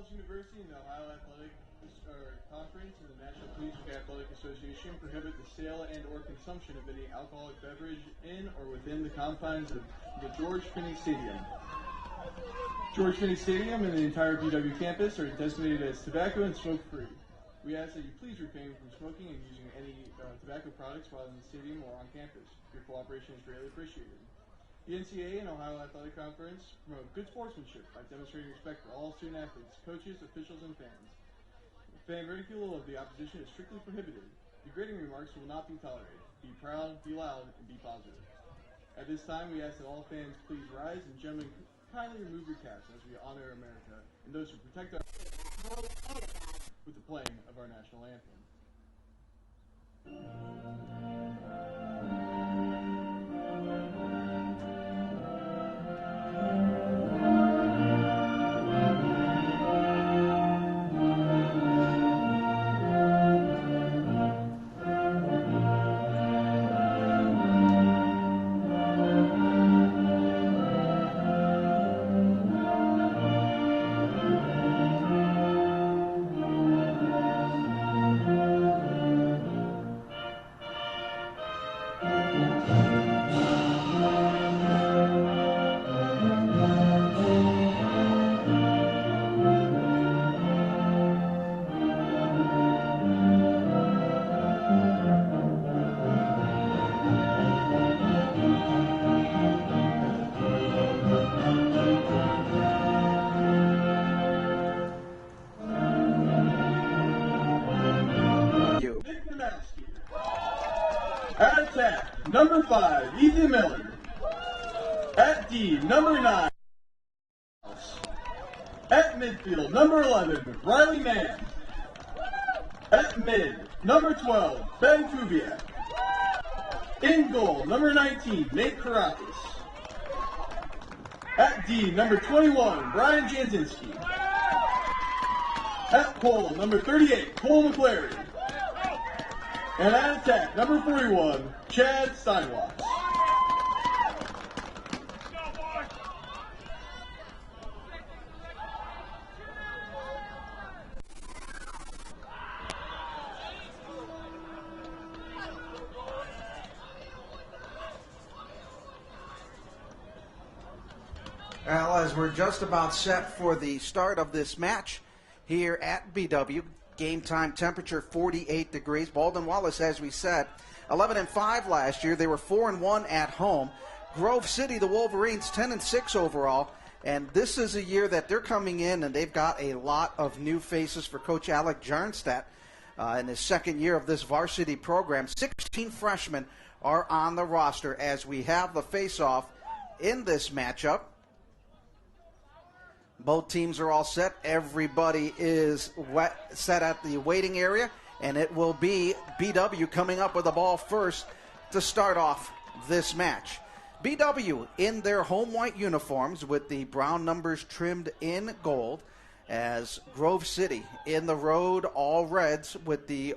Wallace University and the Ohio Athletic Conference and the National Collegiate Athletic Association prohibit the sale and or consumption of any alcoholic beverage in or within the confines of the George Finnie Stadium. George Finnie Stadium and the entire BW campus are designated as tobacco and smoke-free. We ask that you please refrain from smoking and using any tobacco products while in the stadium or on campus. Your cooperation is greatly appreciated. The NCAA and Ohio Athletic Conference promote good sportsmanship by demonstrating respect for all student athletes, coaches, officials, and fans. Fan ridicule of the opposition is strictly prohibited. Degrading remarks will not be tolerated. Be proud, be loud, and be positive. At this time, we ask that all fans please rise and gentlemen kindly remove your caps as we honor America and those who protect our with the playing of our national anthem. At attack, number 5, Ethan Miller. At D, number 9. At midfield, number 11, Riley Mann. At mid, number 12, Ben Kubiak. In goal, number 19, Nate Karakis. At D, number 21, Brian Janzinski. At pole, number 38, Cole McClary. And at attack, number 41, Chad Steinwatts. Well, as we're just about set for the start of this match here at BW, game time temperature 48 degrees. Baldwin Wallace, as we said, 11-5 last year. They were 4-1 at home. Grove City, the Wolverines, 10-6 overall. And this is a year that they're coming in and they've got a lot of new faces for Coach Alec Jarnstedt in his second year of this varsity program. 16 freshmen are on the roster as we have the face-off in this matchup. Both teams are all set. Everybody is set at the waiting area, and it will be BW coming up with the ball first to start off this match. BW in their home white uniforms with the brown numbers trimmed in gold, as Grove City in the road all reds with the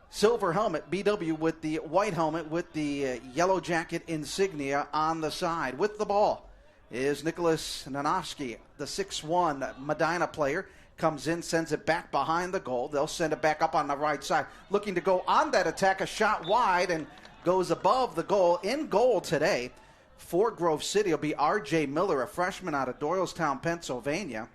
silver helmet. BW with the white helmet with the yellow jacket insignia on the side. With the ball is Nicholas Nanofsky, the 6'1 Medina player. Comes in, sends it back behind the goal. They'll send it back up on the right side. Looking to go on that attack, a shot wide and goes above the goal. In goal today for Grove City will be R.J. Miller, a freshman out of Doylestown, Pennsylvania.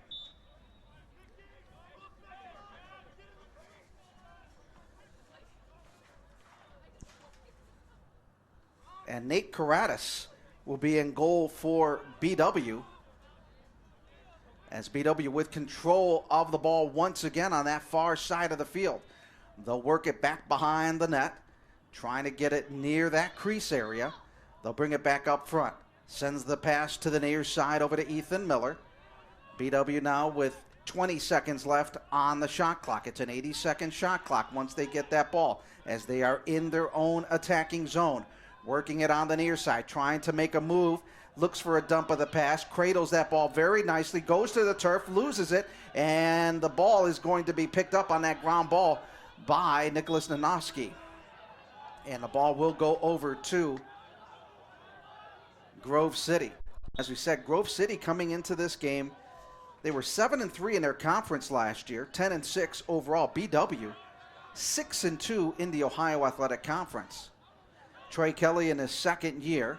And Nate Karatis will be in goal for BW, as BW with control of the ball once again on that far side of the field. They'll work it back behind the net, trying to get it near that crease area. They'll bring it back up front. Sends the pass to the near side over to Ethan Miller. BW now with 20 seconds left on the shot clock. It's an 80-second shot clock once they get that ball, as they are in their own attacking zone. Working it on the near side, trying to make a move. Looks for a dump of the pass, cradles that ball very nicely, goes to the turf, loses it, and the ball is going to be picked up on that ground ball by Nicholas Nanofsky. And the ball will go over to Grove City. As we said, Grove City coming into this game They were 7-3 in their conference last year, 10-6 overall. BW, 6-2 in the Ohio Athletic Conference. Trey Kelly in his second year,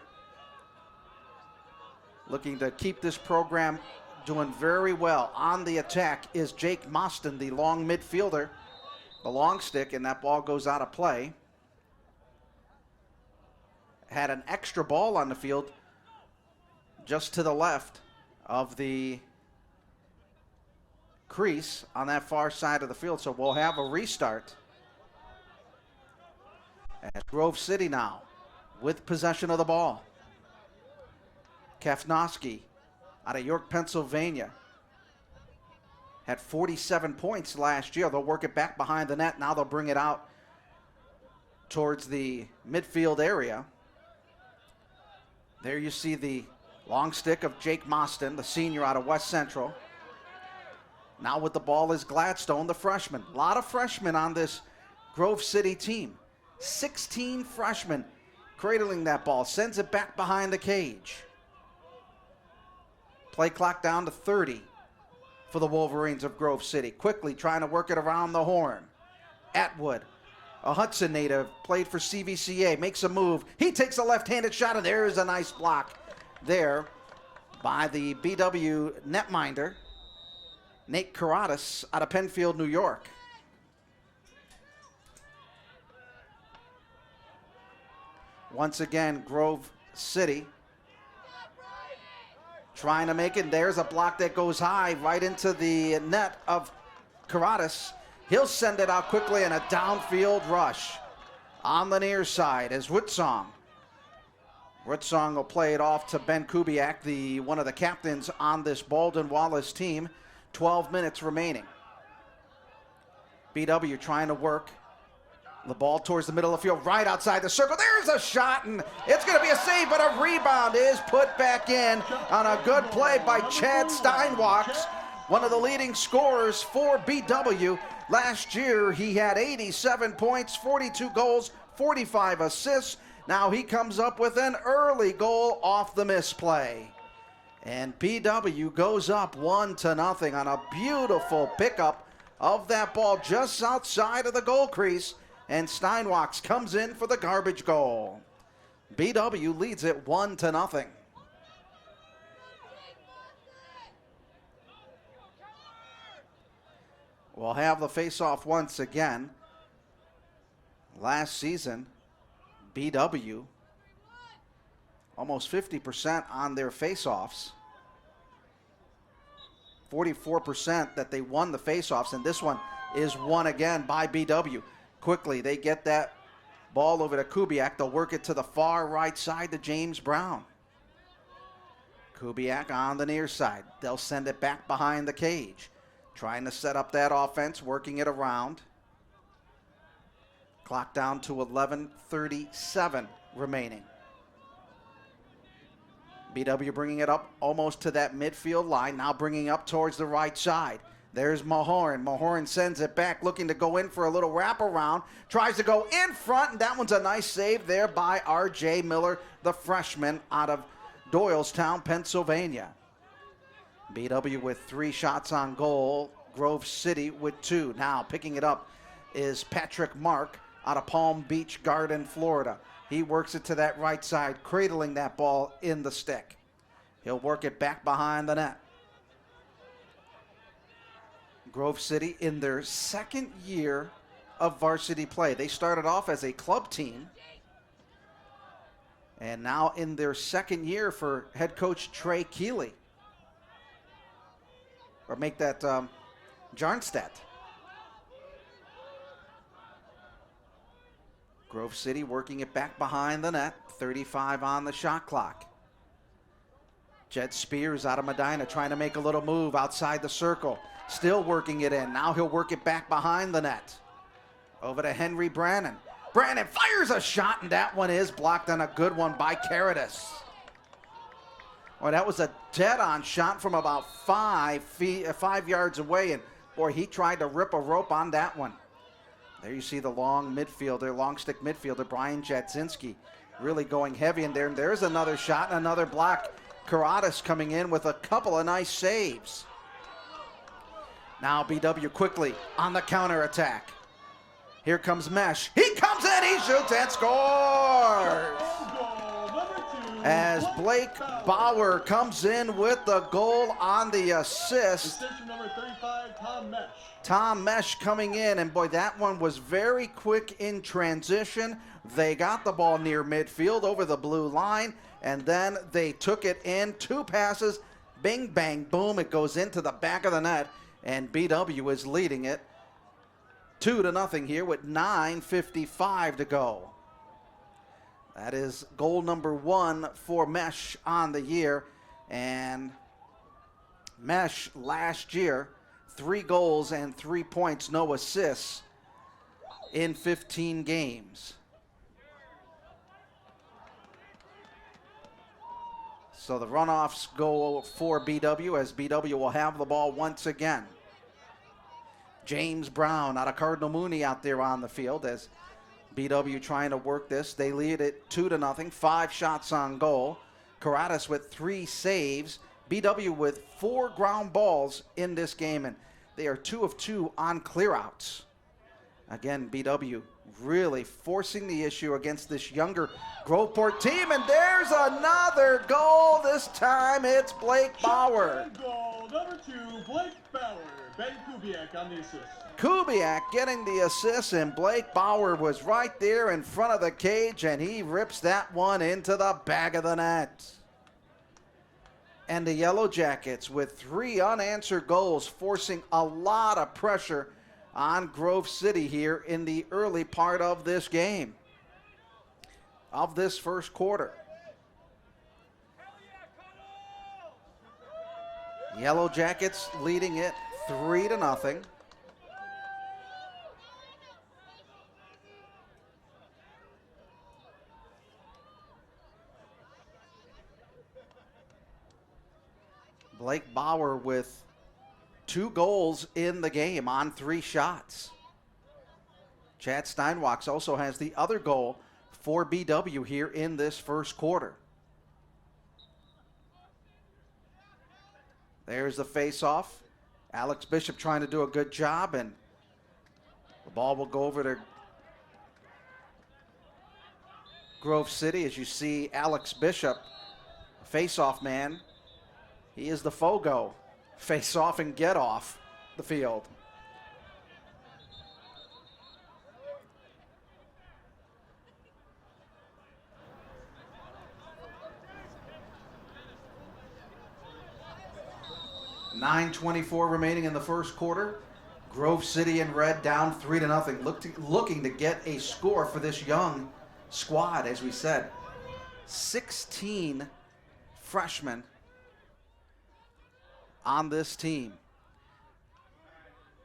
looking to keep this program doing very well. On the attack is Jake Mostyn, the long midfielder, the long stick, and that ball goes out of play. Had an extra ball on the field just to the left of the crease on that far side of the field, so we'll have a restart. At Grove City now with possession of the ball. Kafnowski out of York, Pennsylvania. Had 47 points last year. They'll work it back behind the net. Now they'll bring it out towards the midfield area. There you see the long stick of Jake Mostyn, the senior out of West Central. Now with the ball is Gladstone, the freshman. A lot of freshmen on this Grove City team. 16 freshmen cradling that ball. Sends it back behind the cage. Play clock down to 30 for the Wolverines of Grove City. Quickly trying to work it around the horn. Atwood, a Hudson native, played for CVCA, makes a move. He takes a left-handed shot, and there's a nice block there by the BW netminder, Nate Karadas, out of Penfield, New York. Once again, Grove City trying to make it. There's a block that goes high right into the net of Karadas. He'll send it out quickly in a downfield rush. On the near side is Woodsong. Woodsong will play it off to Ben Kubiak, one of the captains on this Baldwin Wallace team. 12 minutes remaining. BW trying to work the ball towards the middle of the field, right outside the circle. There's a shot, and it's going to be a save, but a rebound is put back in on a good play by Chad Steinwachs, one of the leading scorers for BW. Last year, he had 87 points, 42 goals, 45 assists. Now he comes up with an early goal off the misplay. And BW goes up 1-0 on a beautiful pickup of that ball just outside of the goal crease. And Steinwachs comes in for the garbage goal. BW leads it 1-0. We'll have the faceoff once again. Last season, BW almost 50% on their faceoffs. 44% that they won the faceoffs, and this one is won again by BW. Quickly, they get that ball over to Kubiak. They'll work it to the far right side to James Brown. Kubiak on the near side. They'll send it back behind the cage. Trying to set up that offense, working it around. Clock down to 11:37 remaining. BW bringing it up almost to that midfield line, now bringing up towards the right side. There's Mahorn. Mahorn sends it back, looking to go in for a little wraparound. Tries to go in front, and that one's a nice save there by R.J. Miller, the freshman out of Doylestown, Pennsylvania. BW with 3 shots on goal. Grove City with 2. Now picking it up is Patrick Mark out of Palm Beach Garden, Florida. He works it to that right side, cradling that ball in the stick. He'll work it back behind the net. Grove City in their second year of varsity play. They started off as a club team, and now in their second year for head coach Trey Keeley. Or make that Jarnstedt. Grove City working it back behind the net. 35 on the shot clock. Jed Spears out of Medina trying to make a little move outside the circle. Still working it in. Now he'll work it back behind the net. Over to Henry Brannon. Brannon fires a shot, and that one is blocked on a good one by Karadas. Well, that was a dead-on shot from about 5 yards away, and boy, he tried to rip a rope on that one. There you see the long stick midfielder, Brian Jadzinski, really going heavy in there. And there's another shot and another block. Karadas coming in with a couple of nice saves. Now BW quickly on the counterattack. Here comes Mesh. He comes in, he shoots and scores! As Blake Bauer comes in with the goal on the assist. Number 35, Tom Mesh. Tom Mesh coming in, and boy, that one was very quick in transition. They got the ball near midfield over the blue line, and then they took it in. 2 passes, bing, bang, boom. It goes into the back of the net, and BW is leading it 2-0 here with 9:55 to go. That is goal number 1 for Mesh on the year. And Mesh last year, 3 goals and 3 points, no assists in 15 games. So the runoffs go for BW as BW will have the ball once again. James Brown out of Cardinal Mooney out there on the field as BW trying to work this. They lead it 2-0, 5 shots on goal. Karatis with 3 saves. BW with 4 ground balls in this game, and they are 2 of 2 on clearouts. Again, BW really forcing the issue against this younger Groveport team, and there's another goal. This time it's Blake Bauer. Goal number 2, Blake Bauer. Ben Kubiak on the assist. Kubiak getting the assist, and Blake Bauer was right there in front of the cage, and he rips that one into the back of the net. And the Yellow Jackets with 3 unanswered goals, forcing a lot of pressure on Grove City here in the early part of this game, of this first quarter. Yellow Jackets leading it 3-0. Blake Bauer with 2 goals in the game on 3 shots. Chad Steinwachs also has the other goal for BW here in this first quarter. There's the face-off. Alex Bishop trying to do a good job, and the ball will go over to Grove City. As you see Alex Bishop, face-off man. He is the Fogo. Face off and get off the field. .9:24 remaining in the first quarter. Grove City in red down 3-0. Looking to get a score for this young squad, as we said. 16 freshmen on this team.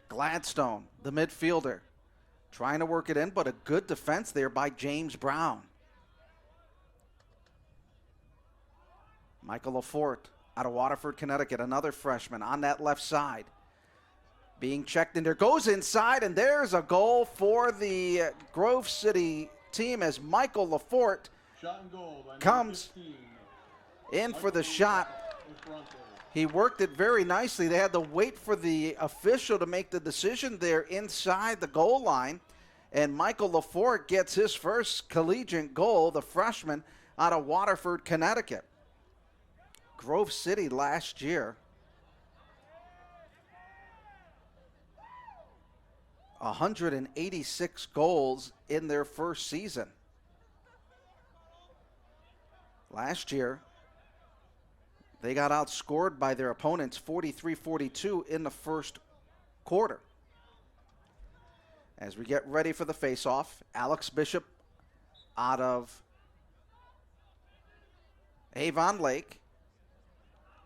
Gladstone, the midfielder, trying to work it in, but a good defense there by James Brown. Michael Lafort out of Waterford, Connecticut, another freshman on that left side. Being checked in there, goes inside, and there's a goal for the Grove City team as Michael Lafort comes in for the shot. He worked it very nicely. They had to wait for the official to make the decision there inside the goal line, and Michael Lafort gets his first collegiate goal, the freshman out of Waterford, Connecticut. Grove City last year, 186 goals in their first season. Last year, they got outscored by their opponents 43-42 in the first quarter. As we get ready for the face-off, Alex Bishop out of Avon Lake.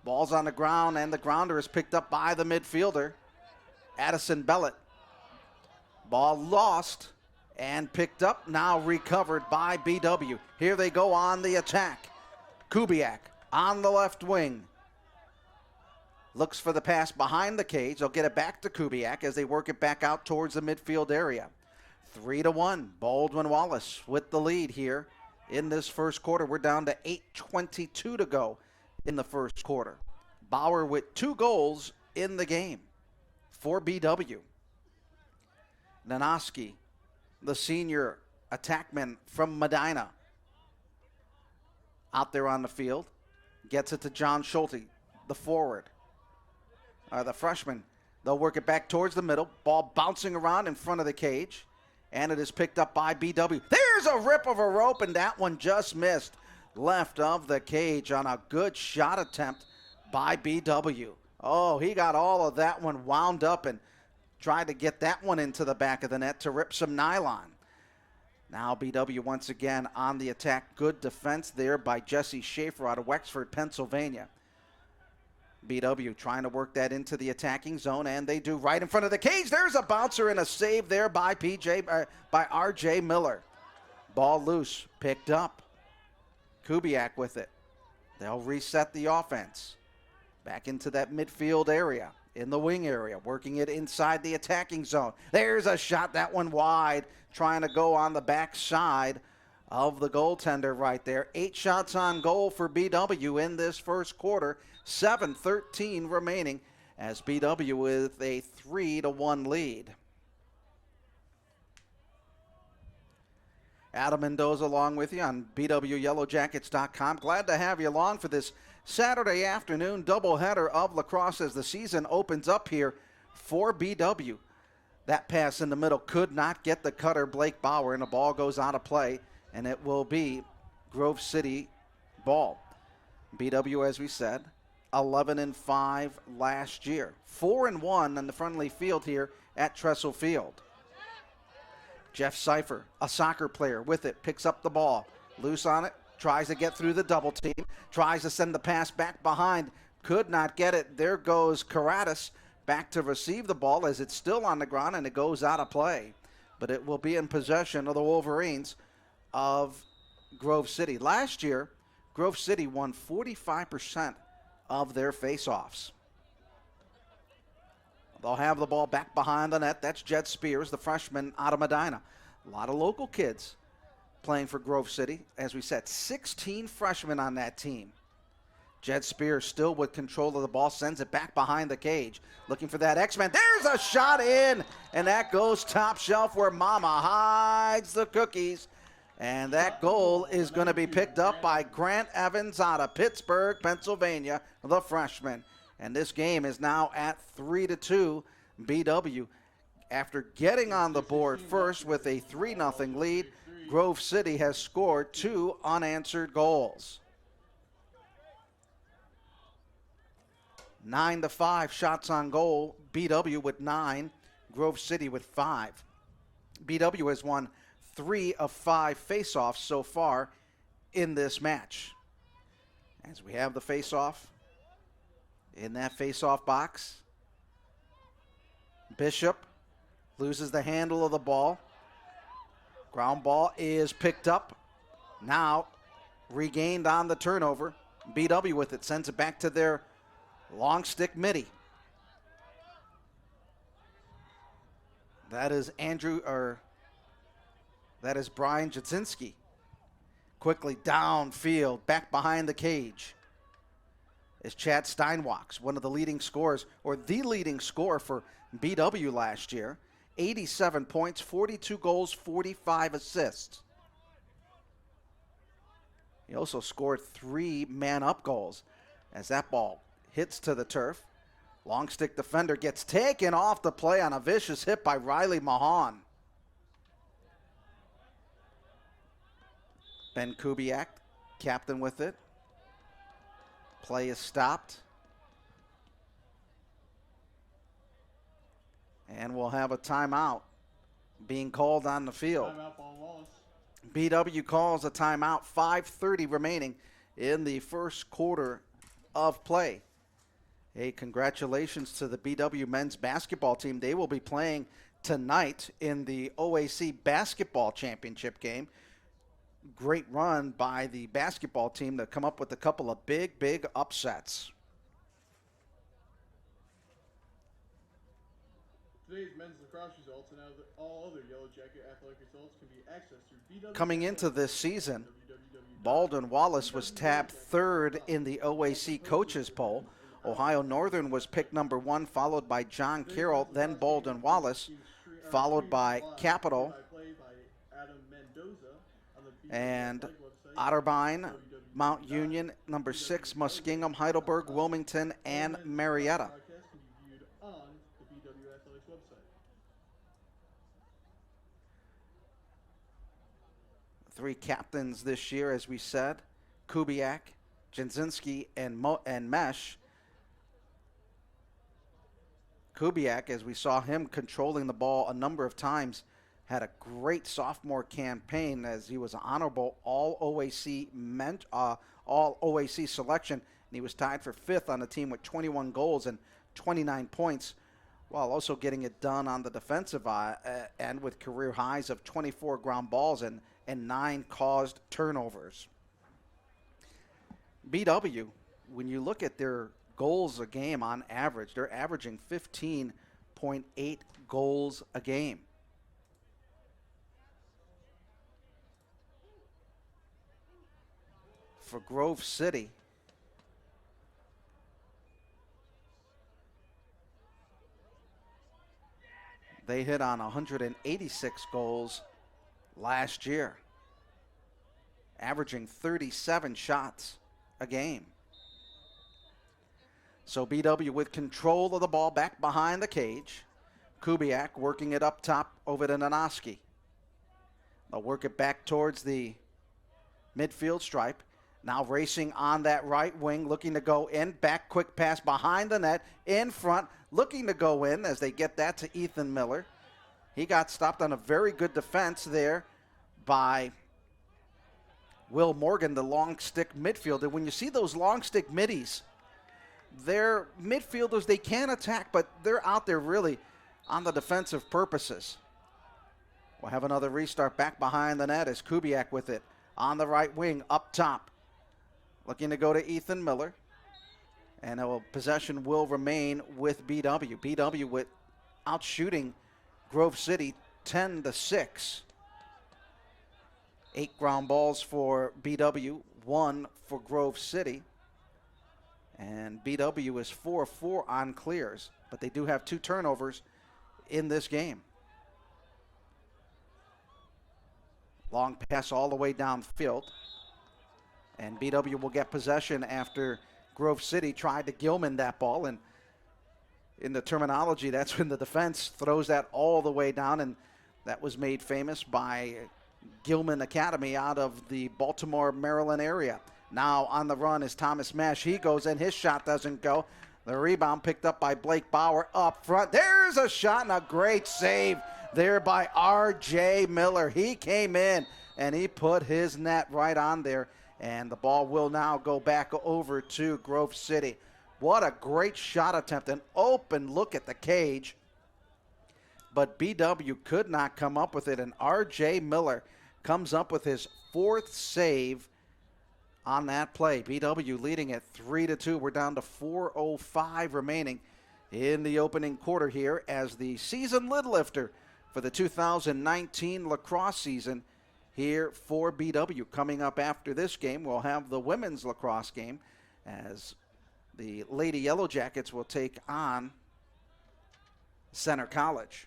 Ball's on the ground, and the grounder is picked up by the midfielder, Addison Bellett. Ball lost and picked up, now recovered by BW. Here they go on the attack. Kubiak on the left wing. Looks for the pass behind the cage. They'll get it back to Kubiak as they work it back out towards the midfield area. 3-1. Baldwin Wallace with the lead here in this first quarter. We're down to 8:22 to go in the first quarter. Bauer with 2 goals in the game. for BW. Nanoski, the senior attackman from Medina, out there on the field. Gets it to John Schulte, the forward. The freshman. They'll work it back towards the middle. Ball bouncing around in front of the cage. And it is picked up by BW. There's a rip of a rope, and that one just missed left of the cage on a good shot attempt by BW. Oh, he got all of that one wound up and tried to get that one into the back of the net to rip some nylon. Now BW once again on the attack. Good defense there by Jesse Schaefer out of Wexford, Pennsylvania. BW trying to work that into the attacking zone, and they do right in front of the cage. There's a bouncer and a save there by R.J. Miller. Ball loose, picked up. Kubiak with it. They'll reset the offense. Back into that midfield area, in the wing area, working it inside the attacking zone. There's a shot, that one wide, trying to go on the back side of the goaltender right there. 8 shots on goal for BW in this first quarter. 7:13 remaining as BW with a 3-1 lead. Adam Mendoza along with you on BWYellowJackets.com. Glad to have you along for this Saturday afternoon doubleheader of lacrosse as the season opens up here for BW. That pass in the middle could not get the cutter, Blake Bauer, and the ball goes out of play, and it will be Grove City ball. BW, as we said, 11-5 last year. 4-1 on the friendly field here at Trestle Field. Jeff Seifer, a soccer player, with it, picks up the ball. Loose on it, tries to get through the double team, tries to send the pass back behind, could not get it. There goes Karatis back to receive the ball as it's still on the ground and it goes out of play. But it will be in possession of the Wolverines of Grove City. Last year, Grove City won 45% of their faceoffs. They'll have the ball back behind the net. That's Jed Spears, the freshman out of Medina. A lot of local kids playing for Grove City. As we said, 16 freshmen on that team. Jed Spears still with control of the ball, sends it back behind the cage. Looking for that X-Man. There's a shot in, and that goes top shelf where Mama hides the cookies. And that goal is going to be picked up by Grant Evans out of Pittsburgh, Pennsylvania, the freshman. And this game is now at 3-2. BW, after getting on the board first with a 3-0 lead, Grove City has scored 2 unanswered goals. 9-5 shots on goal. BW with 9, Grove City with 5. BW has won 3 of 5 faceoffs so far in this match. As we have the faceoff in that faceoff box, Bishop loses the handle of the ball. Ground ball is picked up. Now regained on the turnover. BW with it, sends it back to their long stick midi. That is Brian Jadzinski. Quickly downfield, back behind the cage is Chad Steinwachs, one of the leading scorers, or the leading scorer for BW last year. 87 points, 42 goals, 45 assists. He also scored 3 man-up goals as that ball hits to the turf. Long stick defender gets taken off the play on a vicious hit by Riley Mahan. Ben Kubiak, captain with it. Play is stopped. And we'll have a timeout being called on the field. Timeout, Baldwin Wallace. BW calls a timeout. 5:30 remaining in the first quarter of play. Hey, congratulations to the BW men's basketball team. They will be playing tonight in the OAC basketball championship game. Great run by the basketball team to come up with a couple of big upsets. Today's men's lacrosse results and all other Yellow Jacket athletic results can be accessed through BW. Coming into this season, Baldwin Wallace was tabbed 3rd in the OAC coaches poll. Ohio Northern was pick number 1, followed by John Carroll, then Baldwin Wallace, followed by Capital and Otterbein, Mount Union, number 6, Muskingum, Heidelberg, Wilmington, and Marietta. 3 captains this year, as we said: Kubiak, Jensinski, and Mesh. Kubiak, as we saw him controlling the ball a number of times, had a great sophomore campaign as he was an honorable all-OAC selection, and he was tied for 5th on the team with 21 goals and 29 points, while also getting it done on the defensive end with career highs of 24 ground balls and 9 caused turnovers. BW, when you look at their goals a game on average, they're averaging 15.8 goals a game. For Grove City, they hit on 186 goals last year, averaging 37 shots a game. So BW with control of the ball back behind the cage. Kubiak working it up top over to Nanoski. They'll work it back towards the midfield stripe. Now racing on that right wing, looking to go in. Back quick pass behind the net, in front, looking to go in as they get that to Ethan Miller. He got stopped on a very good defense there by Will Morgan, the long stick midfielder. When you see those long stick middies, they're midfielders. They can attack, but they're out there really on the defensive purposes. We'll have another restart back behind the net as Kubiak with it on the right wing up top. Looking to go to Ethan Miller. And possession will remain with BW. BW with outshooting Grove City 10-6. 8 ground balls for BW, 1 for Grove City. And BW is 4-4 on clears, but they do have 2 turnovers in this game. Long pass all the way downfield. And BW will get possession after Grove City tried to Gilman that ball. And in the terminology, that's when the defense throws that all the way down. And that was made famous by Gilman Academy out of the Baltimore, Maryland area. Now on the run is Thomas Mesh. He goes in. His shot doesn't go. The rebound picked up by Blake Bauer up front. There's a shot and a great save there by R.J. Miller. He came in and he put his net right on there. And the ball will now go back over to Grove City. What a great shot attempt. An open look at the cage. But BW could not come up with it. And R.J. Miller comes up with his 4th save on that play. BW leading at 3-2. We're down to 4:05 remaining in the opening quarter here as the season lid lifter for the 2019 lacrosse season here for BW. Coming up after this game, we'll have the women's lacrosse game as the Lady Yellow Jackets will take on Center College.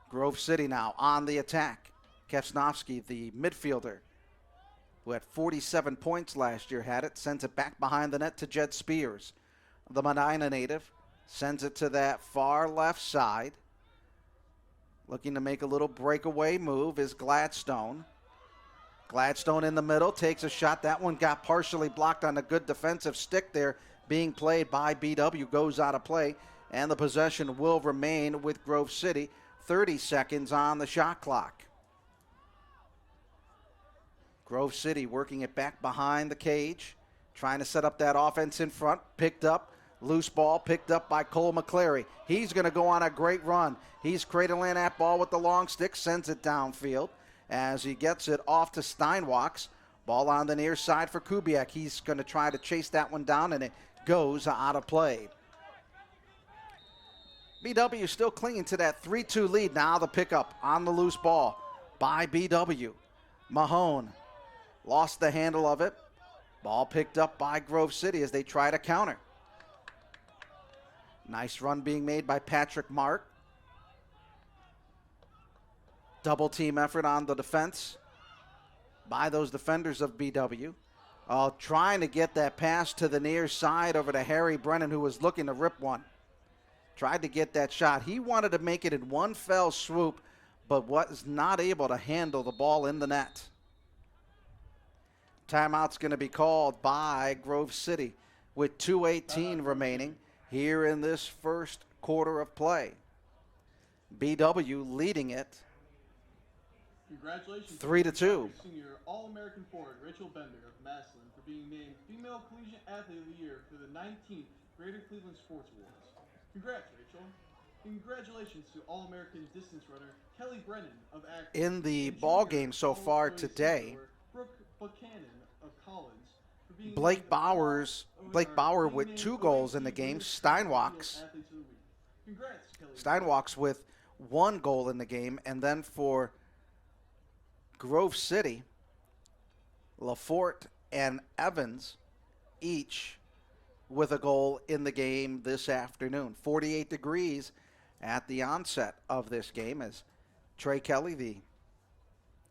Grove City now on the attack. Kevsnovsky, the midfielder, who had 47 points last year, had it, sends it back behind the net to Jed Spears. The Medina native sends it to that far left side. Looking to make a little breakaway move is Gladstone. Gladstone in the middle, takes a shot. That one got partially blocked on a good defensive stick there being played by BW. Goes out of play, and the possession will remain with Grove City. 30 seconds on the shot clock. Grove City working it back behind the cage, trying to set up that offense in front. Picked up, loose ball picked up by Cole McClary. He's going to go on a great run. He's cradling that ball with the long stick, sends it downfield as he gets it off to Steinwachs. Ball on the near side for Kubiak. He's going to try to chase that one down, and it goes out of play. BW still clinging to that 3-2 lead. Now the pickup on the loose ball by BW. Mahone lost the handle of it. Ball picked up by Grove City as they try to counter. Nice run being made by Patrick Mark. Double team effort on the defense by those defenders of BW. Trying to get that pass to the near side over to Harry Brennan, who was looking to rip one. Tried to get that shot. He wanted to make it in one fell swoop, but was not able to handle the ball in the net. Timeout's going to be called by Grove City with 2:18 remaining here in this first quarter of play. BW leading it Congratulations 3-2. Senior All-American forward Rachel Bender of Massillon for being named Female Collegiate Athlete of the Year for the 19th Greater Cleveland Sports Awards. Congrats, Rachel. Congratulations to All-American distance runner Kelly Brennan of Akron. In the ball game so far today, Brooke Buchanan of Collins for being Blake Bauer with 2 goals in the game. Congrats, Kelly. Steinwalks with 1 goal in the game. And then for Grove City, Lafort and Evans each with a goal in the game this afternoon. 48 degrees at the onset of this game as Trey Kelly, the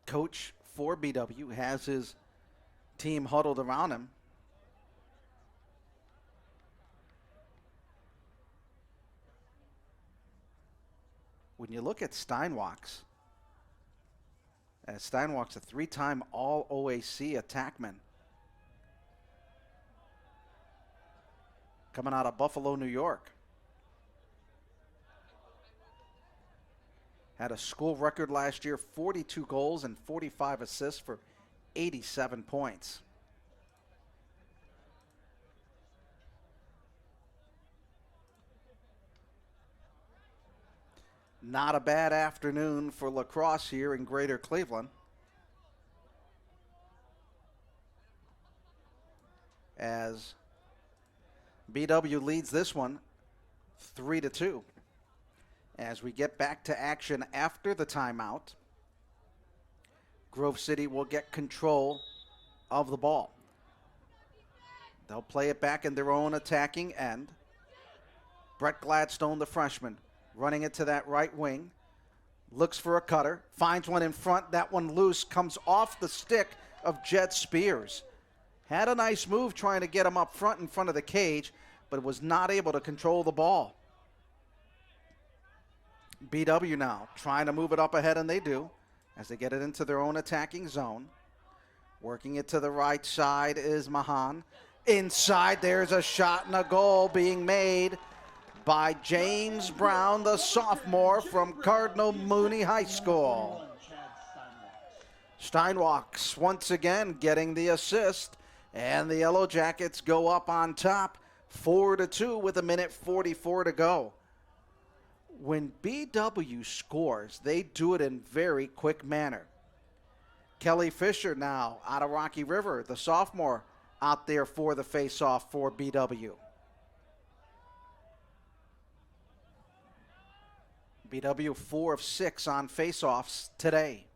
coach for BW, has his team huddled around him. When you look at Steinwalks, Steinwalk's a 3-time All-OAC attackman. Coming out of Buffalo, New York. Had a school record last year, 42 goals and 45 assists for 87 points. Not a bad afternoon for lacrosse here in Greater Cleveland, as BW leads this one 3-2. As we get back to action after the timeout, Grove City will get control of the ball. They'll play it back in their own attacking end. Brett Gladstone, the freshman, running it to that right wing. Looks for a cutter. Finds one in front. That one loose. Comes off the stick of Jed Spears. Had a nice move trying to get him up front in front of the cage, but was not able to control the ball. BW now trying to move it up ahead, and they do as they get it into their own attacking zone. Working it to the right side is Mahan. Inside, there's a shot and a goal being made by James Brown, the sophomore from Cardinal Mooney High School. Steinwalks once again getting the assist, and the Yellow Jackets go up on top 4-2 with 1:44 to go. When BW scores, they do it in very quick manner. Kelly Fisher now out of Rocky River, the sophomore, out there for the face-off for BW. BW 4 of 6 on face-offs today.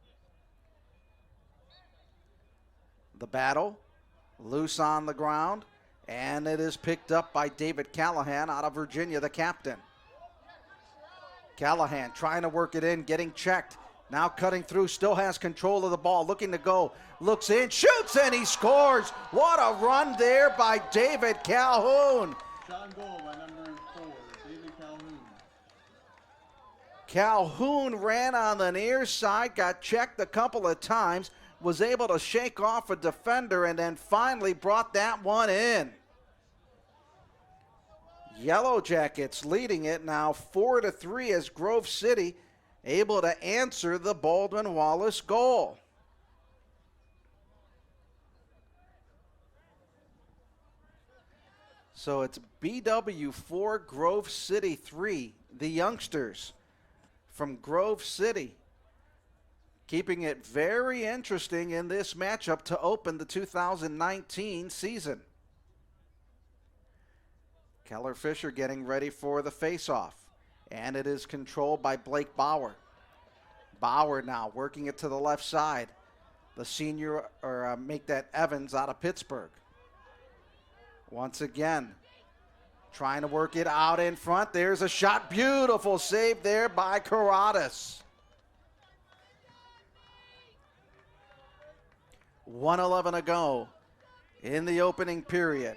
The battle, loose on the ground, and it is picked up by David Callahan out of Virginia, the captain. Callahan trying to work it in, getting checked. Now cutting through, still has control of the ball, looking to go. Looks in, shoots, and he scores. What a run there by David Calhoun. Shot goal by number 4, David Calhoun. Calhoun ran on the near side, got checked a couple of times, was able to shake off a defender, and then finally brought that one in. Yellow Jackets leading it now 4-3 as Grove City able to answer the Baldwin Wallace goal. So it's BW 4, Grove City 3. The youngsters from Grove City keeping it very interesting in this matchup to open the 2019 season. Keller Fisher getting ready for the face-off, and it is controlled by Blake Bauer. Bauer now working it to the left side. The senior, make that Evans out of Pittsburgh. Once again, trying to work it out in front. There's a shot. Beautiful save there by Karadas. 1:11 to go in the opening period.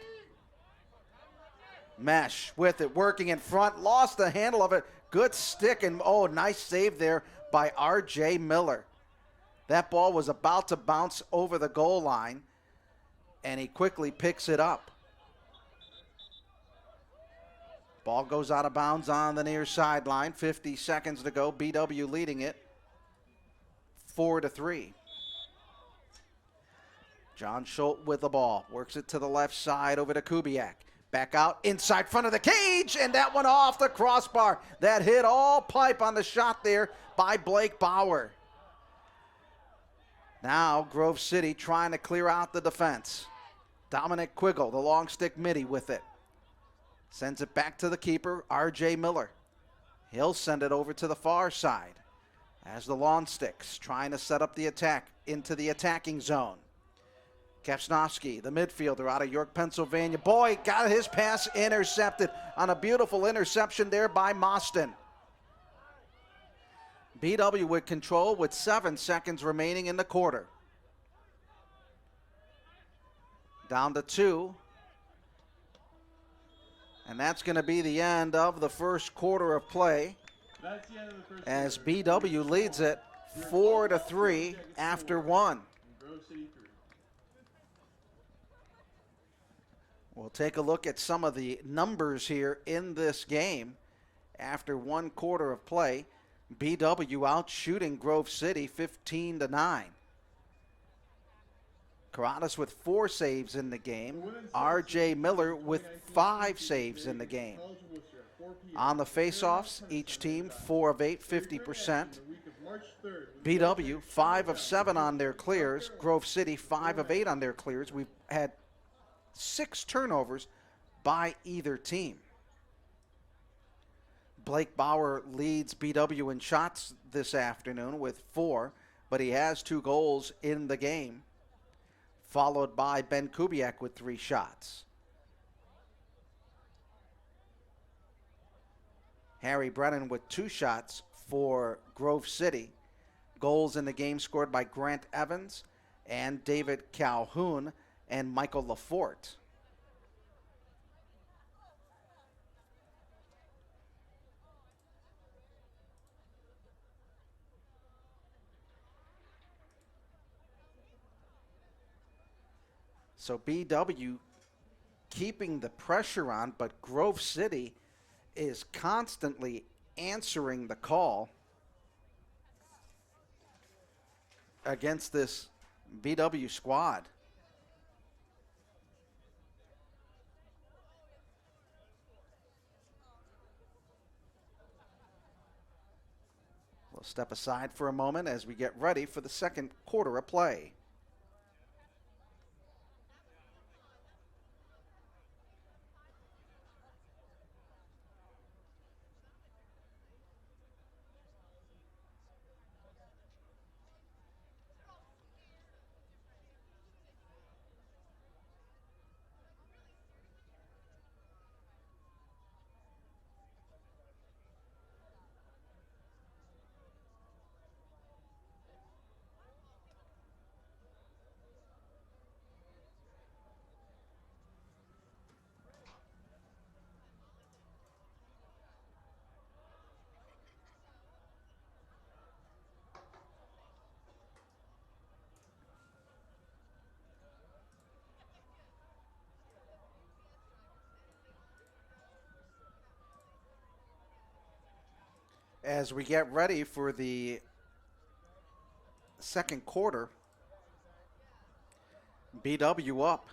Mesh with it, working in front, lost the handle of it. Good stick, and oh, nice save there by R.J. Miller. That ball was about to bounce over the goal line, and he quickly picks it up. Ball goes out of bounds on the near sideline. 50 seconds to go. BW leading it 4-3. John Schultz with the ball. Works it to the left side over to Kubiak. Back out inside front of the cage, and that one off the crossbar. That hit all pipe on the shot there by Blake Bauer. Now Grove City trying to clear out the defense. Dominic Quiggle, the long stick midi with it. Sends it back to the keeper, R.J. Miller. He'll send it over to the far side as the lawn sticks trying to set up the attack into the attacking zone. Kapsnovsky, the midfielder out of York, Pennsylvania. Boy, got his pass intercepted on a beautiful interception there by Mostyn. BW with control with 7 seconds remaining in the quarter. Down to 2. And that's going to be the end of the first quarter of play That's the end of the first as quarter. BW leads it 4-3 after 1. Grove City 3. We'll take a look at some of the numbers here in this game. After 1 quarter of play, BW out shooting Grove City 15-9. Karadas with 4 saves in the game. R.J. Miller with 5 saves in the game. On the faceoffs, each team 4 of 8, 50%. BW 5 of 7 on their clears. Grove City 5 of 8 on their clears. We've had 6 turnovers by either team. Blake Bauer leads BW in shots this afternoon with 4, but he has 2 goals in the game, followed by Ben Kubiak with 3 shots. Harry Brennan with 2 shots for Grove City. Goals in the game scored by Grant Evans and David Calhoun and Michael Laforte. So BW keeping the pressure on, but Grove City is constantly answering the call against this BW squad. We'll step aside for a moment as we get ready for the second quarter of play. As we get ready for the second quarter, BW up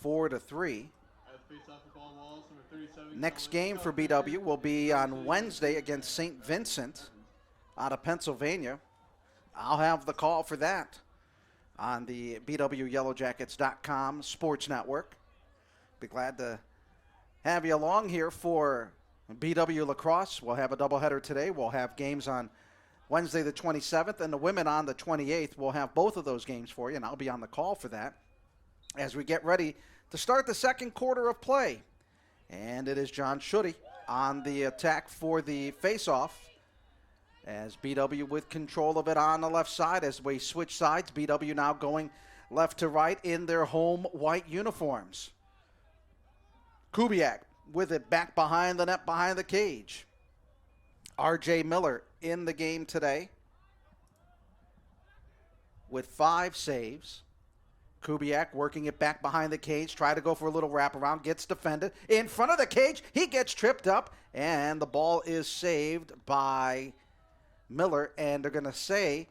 4-3. Next game for BW will be on Wednesday against St. Vincent out of Pennsylvania. I'll have the call for that on the BWYellowJackets.com sports network. Be glad to have you along here for BW Lacrosse. We'll have a doubleheader today. We'll have games on Wednesday the 27th and the women on the 28th. We'll have both of those games for you, and I'll be on the call for that. as we get ready to start the second quarter of play. And it is John Schutte on the attack for the faceoff, as BW with control of it on the left side as we switch sides. BW now going left to right in their home white uniforms. Kubiak with it back behind the net, behind the cage. R.J. Miller in the game today with 5 saves. Kubiak working it back behind the cage, try to go for a little wraparound, gets defended. In front of the cage, he gets tripped up, and the ball is saved by Miller, and they're going to say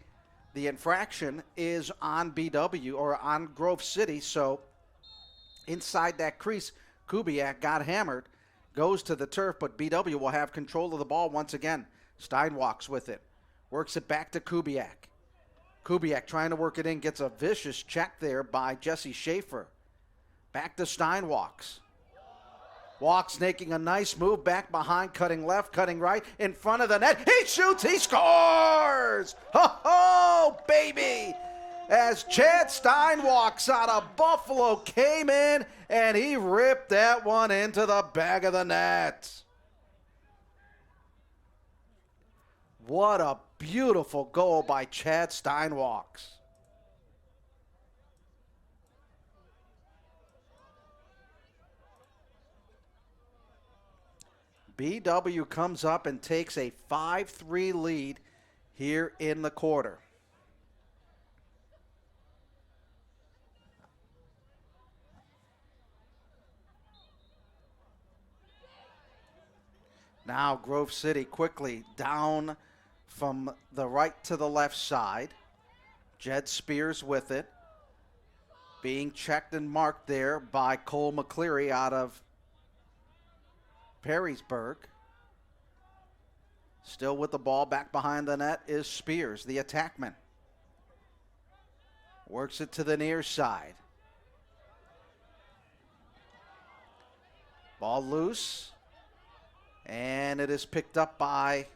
the infraction is on BW, or on Grove City, so inside that crease, Kubiak got hammered, goes to the turf, but BW will have control of the ball once again. Steinwalks with it, works it back to Kubiak. Kubiak trying to work it in, gets a vicious check there by Jesse Schaefer. Back to Steinwalks. Walks making a nice move back behind, cutting left, cutting right, in front of the net. He shoots, he scores! Ho-ho, baby! As Chad Steinwalks out of Buffalo came in, and he ripped that one into the back of the net. What a beautiful goal by Chad Steinwalks. BW comes up and takes a 5-3 lead here in the quarter. Now Grove City quickly down from the right to the left side. Jed Spears with it. Being checked and marked there by Cole McCleary out of Perrysburg. Still with the ball back behind the net is Spears, the attackman. Works it to the near side. Ball loose. And it is picked up by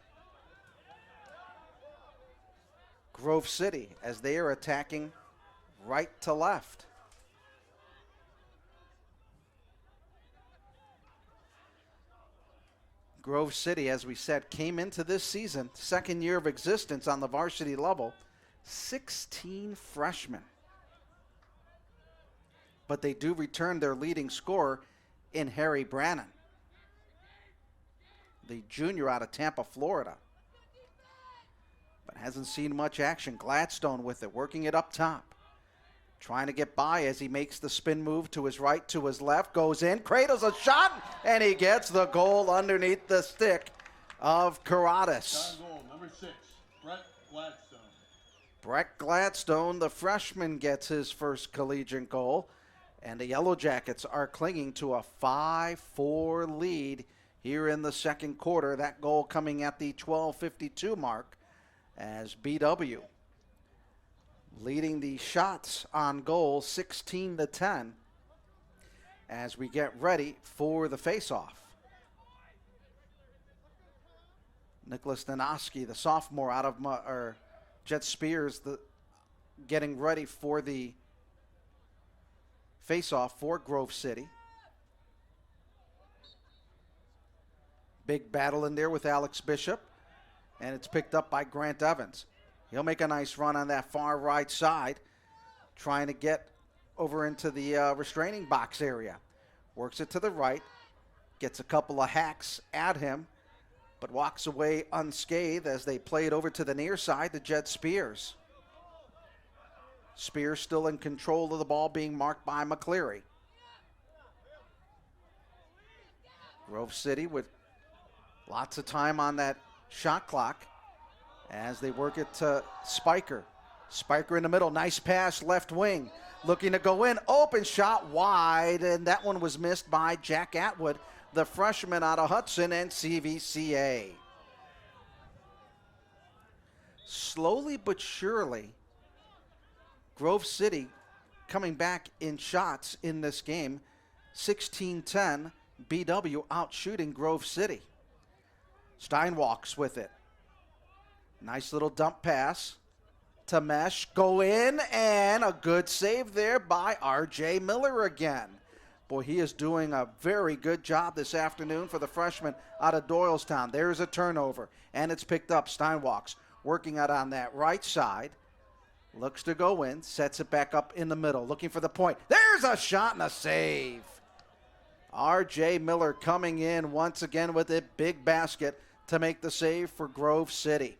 Grove City as they are attacking right to left. Grove City, as we said, came into this season, second year of existence on the varsity level, 16 freshmen. But they do return their leading scorer in Harry Brannon, the junior out of Tampa, Florida. But hasn't seen much action. Gladstone with it, working it up top. Trying to get by as he makes the spin move to his right, to his left, goes in, cradles a shot, and he gets the goal underneath the stick of Karatis. Goal number 6, Brett Gladstone. Brett Gladstone, the freshman, gets his first collegiate goal, and the Yellow Jackets are clinging to a 5-4 lead here in the second quarter. That goal coming at the 12:52 mark as BW leading the shots on goal 16-10 as we get ready for the faceoff. Nicholas Nanoski, the sophomore out of Jet Spears, getting ready for the faceoff for Grove City. Big battle in there with Alex Bishop, and it's picked up by Grant Evans. He'll make a nice run on that far right side, trying to get over into the restraining box area. Works it to the right, gets a couple of hacks at him, but walks away unscathed as they play it over to the near side to Jed Spears. Spears still in control of the ball, being marked by McCleary. Grove City with lots of time on that shot clock as they work it to Spiker. Spiker in the middle, nice pass, left wing. Looking to go in, open shot wide, and that one was missed by Jack Atwood, the freshman out of Hudson and CVCA. Slowly but surely, Grove City coming back in shots in this game. 16-10, BW out shooting Grove City. Steinwalks with it. Nice little dump pass to mesh, go in, and a good save there by R.J. Miller again. Boy, he is doing a very good job this afternoon for the freshman out of Doylestown. There's a turnover, and it's picked up. Steinwalks working out on that right side. Looks to go in, sets it back up in the middle, looking for the point. There's a shot and a save. R.J. Miller coming in once again with a big basket to make the save for Grove City.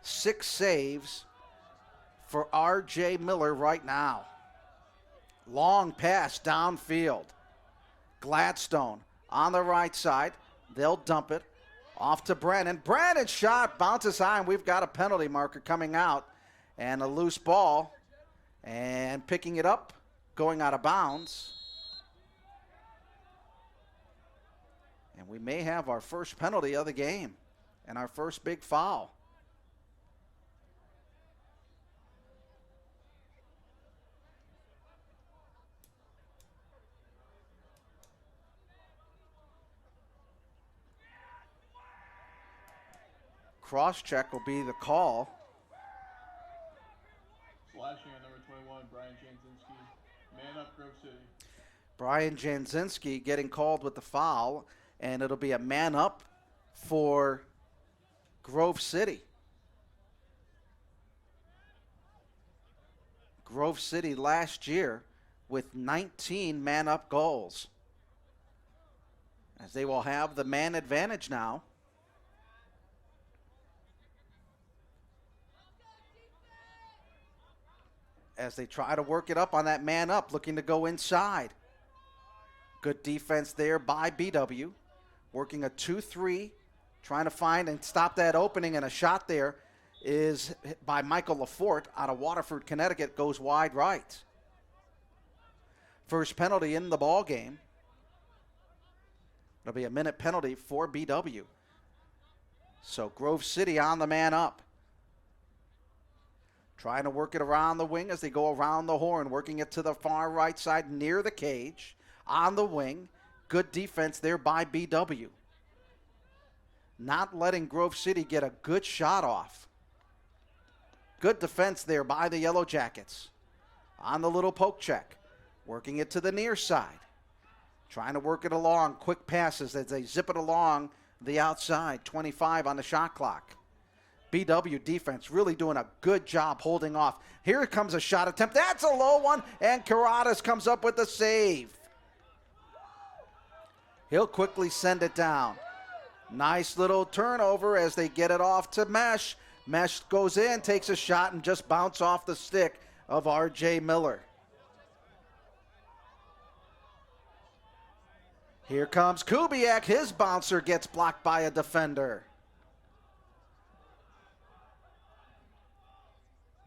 6 saves for R.J. Miller right now. Long pass downfield. Gladstone on the right side. They'll dump it. Off to Brennan. Brennan's shot bounces high, and we've got a penalty marker coming out. And a loose ball. And picking it up, going out of bounds. And we may have our first penalty of the game and our first big foul. Cross-check will be the call. Slashing on number 21, Brian Janzinski. Man up, Grove City. Brian Janzinski getting called with the foul, and it'll be a man up for Grove City. Grove City last year with 19 man-up goals, as they will have the man advantage now. As they try to work it up on that man up, looking to go inside. Good defense there by BW. Working a 2-3, trying to find and stop that opening, and a shot there is by Michael Lafort out of Waterford, Connecticut, goes wide right. First penalty in the ball game. It'll be a minute penalty for BW. So Grove City on the man up. Trying to work it around the wing as they go around the horn, working it to the far right side near the cage. On the wing, good defense there by BW. Not letting Grove City get a good shot off. Good defense there by the Yellow Jackets. On the little poke check, working it to the near side. Trying to work it along, quick passes as they zip it along the outside. 25 on the shot clock. BW defense really doing a good job holding off. Here comes a shot attempt. That's a low one, and Karadas comes up with the save. He'll quickly send it down. Nice little turnover as they get it off to Mesh. Mesh goes in, takes a shot, and just bounce off the stick of R.J. Miller. Here comes Kubiak. His bouncer gets blocked by a defender.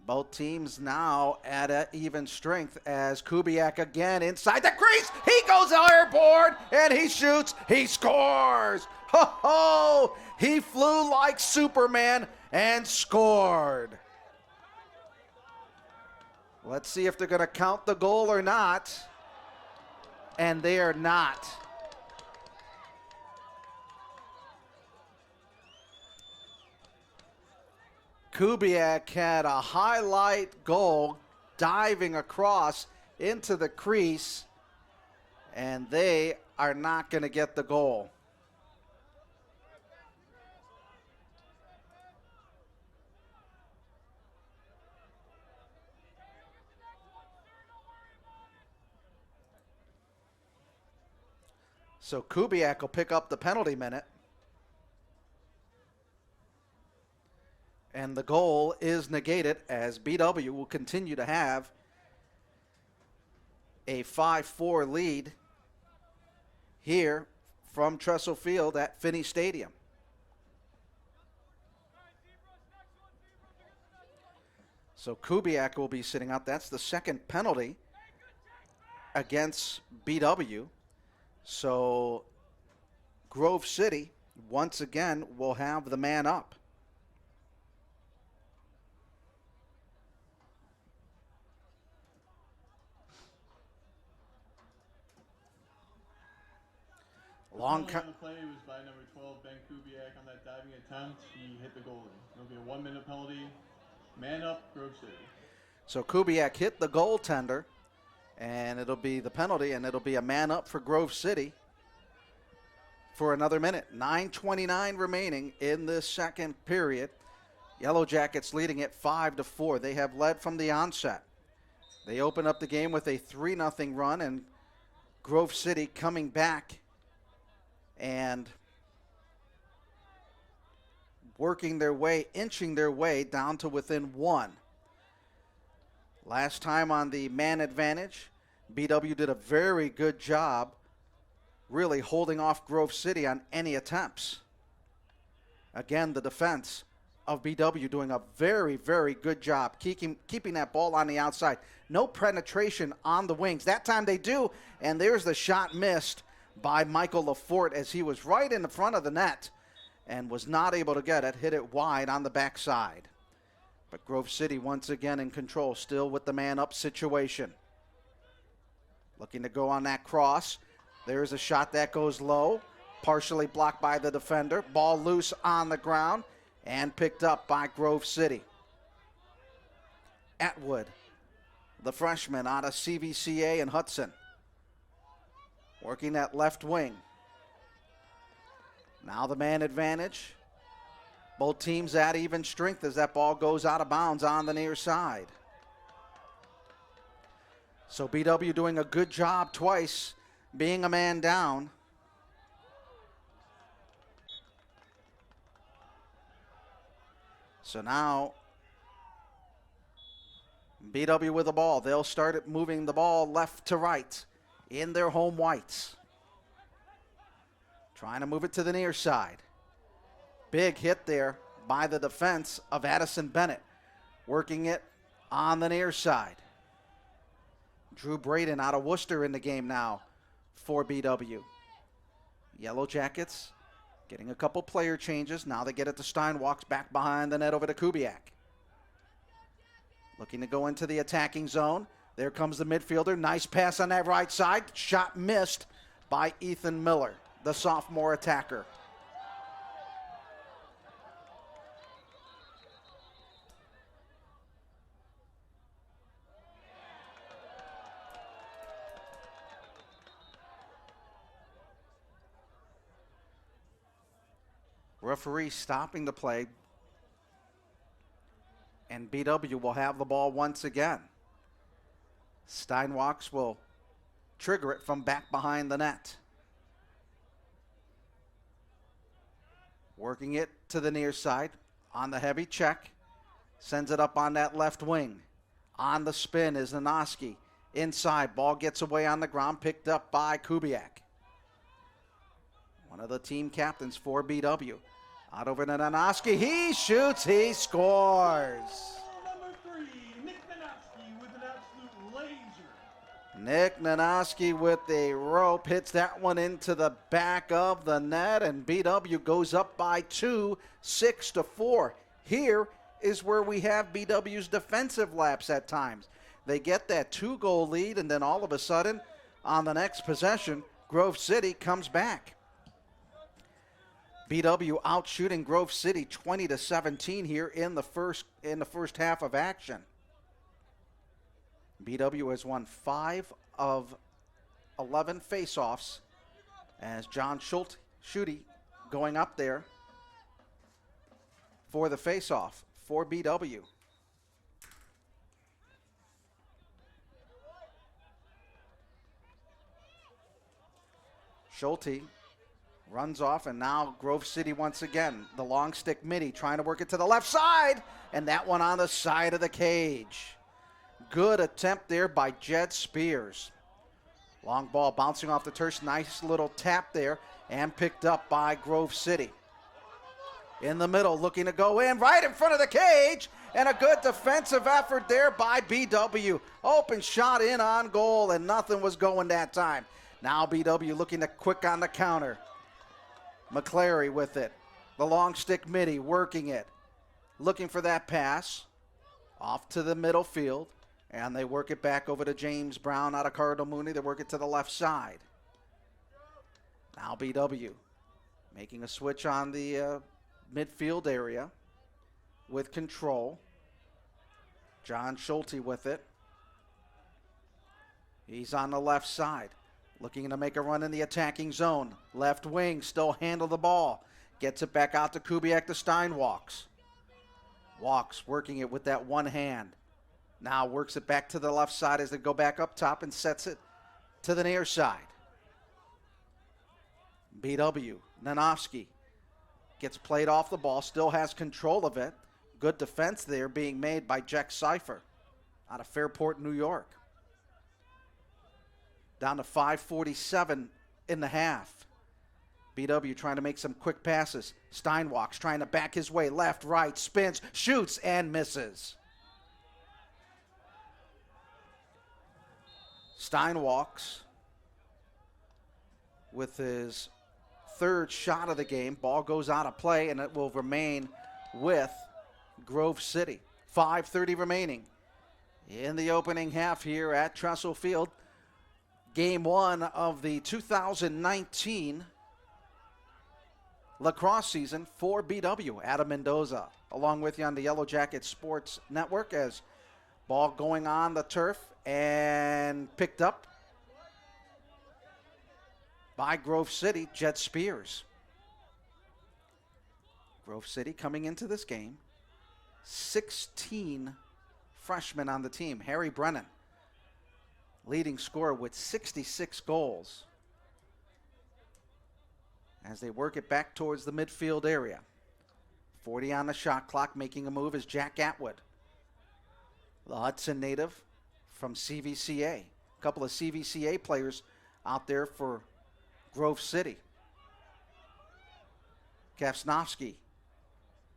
Both teams now at an even strength as Kubiak again inside the crease. He goes airborne and he shoots. He scores. Ho ho! He flew like Superman and scored. Let's see if they're going to count the goal or not. And they are not. Kubiak had a highlight goal diving across into the crease, and they are not going to get the goal. So Kubiak will pick up the penalty minute. And the goal is negated as BW will continue to have a 5-4 lead here from Trestle Field at Finnie Stadium. So Kubiak will be sitting out. That's the second penalty against BW. So Grove City, once again, will have the man up. Long on the play was by number 12, Ben Kubiak, on that diving attempt. He hit the goalie. It'll be a 1-minute penalty. Man up, Grove City. So Kubiak hit the goaltender, and it'll be the penalty, and it'll be a man up for Grove City for another minute. 9:29 remaining in this second period. Yellow Jackets leading it 5-4. They have led from the onset. They open up the game with a 3-0 run, and Grove City coming back and working their way, inching their way down to within 1. Last time on the man advantage, BW did a very good job really holding off Grove City on any attempts. Again, the defense of BW doing a very, very good job keeping that ball on the outside. No penetration on the wings. That time they do, and there's the shot missed by Michael Lafort as he was right in the front of the net and was not able to get it, hit it wide on the backside. But Grove City once again in control, still with the man-up situation. Looking to go on that cross. There's a shot that goes low, partially blocked by the defender. Ball loose on the ground and picked up by Grove City. Atwood, the freshman out of CVCA in Hudson, working that left wing. Now the man advantage. Both teams at even strength as that ball goes out of bounds on the near side. So BW doing a good job twice, being a man down. So now BW with the ball. They'll start moving the ball left to right in their home whites. Trying to move it to the near side. Big hit there by the defense of Addison Bennett. Working it on the near side. Drew Braden out of Worcester in the game now for BW. Yellow Jackets getting a couple player changes. Now they get it to Steinwalks back behind the net over to Kubiak. Looking to go into the attacking zone. There comes the midfielder. Nice pass on that right side. Shot missed by Ethan Miller, the sophomore attacker. Referee stopping the play, and BW will have the ball once again. Steinwalks will trigger it from back behind the net. Working it to the near side on the heavy check. Sends it up on that left wing. On the spin is Nanoski. Inside, ball gets away on the ground, picked up by Kubiak. One of the team captains for BW. Out over to Nanoski. He shoots, he scores. Number 3, Nick Nanoski with an absolute laser. Nick Nanoski with the rope hits that one into the back of the net, and BW goes up by 2, 6-4. Here is where we have BW's defensive lapse at times. They get that 2-goal lead, and then all of a sudden, on the next possession, Grove City comes back. BW out shooting Grove City 20-17 here in the first half of action. BW has won 5 of 11 faceoffs as John Schutte going up there for the faceoff for BW. Schulte runs off, and now Grove City once again. The long stick midi trying to work it to the left side, and that one on the side of the cage. Good attempt there by Jed Spears. Long ball bouncing off the turf. Nice little tap there, and picked up by Grove City. In the middle, looking to go in, right in front of the cage, and a good defensive effort there by BW. Open shot in on goal, and nothing was going that time. Now BW looking to quick on the counter. McClary with it. The long stick midi working it. Looking for that pass. Off to the middle field. And they work it back over to James Brown out of Cardinal Mooney. They work it to the left side. Now BW making a switch on the midfield area. with control. John Schulte with it. He's on the left side, looking to make a run in the attacking zone. Left wing, still handle the ball. Gets it back out to Kubiak to Steinwalks. Walks, working it with that one hand. Now works it back to the left side as they go back up top and sets it to the near side. BW, Nanofsky gets played off the ball, still has control of it. Good defense there being made by Jack Seifer out of Fairport, New York. Down to 5:47 in the half. BW trying to make some quick passes. Steinwalks trying to back his way, left, right, spins, shoots, and misses. Steinwalks with his third shot of the game. Ball goes out of play, and it will remain with Grove City. 5:30 remaining in the opening half here at Trestle Field. Game one of the 2019 lacrosse season for BW. Adam Mendoza along with you on the Yellow Jacket Sports Network as ball going on the turf and picked up by Grove City, Jet Spears. Grove City coming into this game, 16 freshmen on the team. Harry Brennan, leading scorer with 66 goals. As they work it back towards the midfield area. 40 on the shot clock, making a move is Jack Atwood, the Hudson native from CVCA. A couple of CVCA players out there for Grove City. Kafsnovsky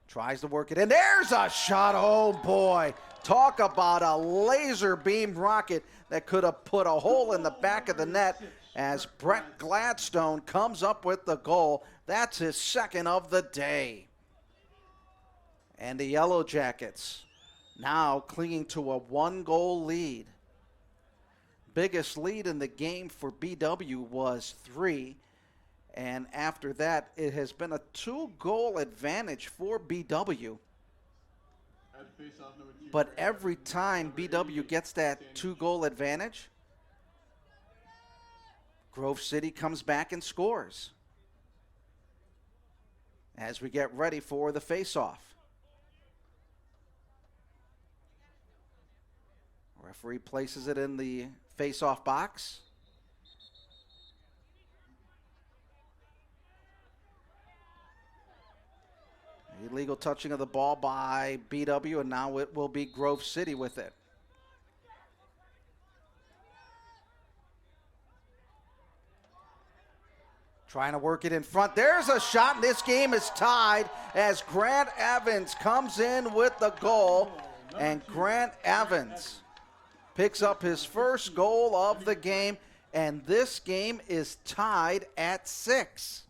tries to work it in. There's a shot. Oh boy. Talk about a laser beam rocket that could have put a hole in the back of the net as Brett Gladstone comes up with the goal. That's his second of the day. And the Yellow Jackets now clinging to a 1-goal lead. Biggest lead in the game for BW was 3. And after that, it has been a 2-goal advantage for BW. But every time BW gets that 2-goal advantage, Grove City comes back and scores. As we get ready for the face-off. Referee places it in the face-off box. Illegal touching of the ball by BW, and now it will be Grove City with it. Trying to work it in front. There's a shot, and this game is tied as Grant Evans comes in with the goal. And Grant Evans picks up his first goal of the game, and this game is tied at 6.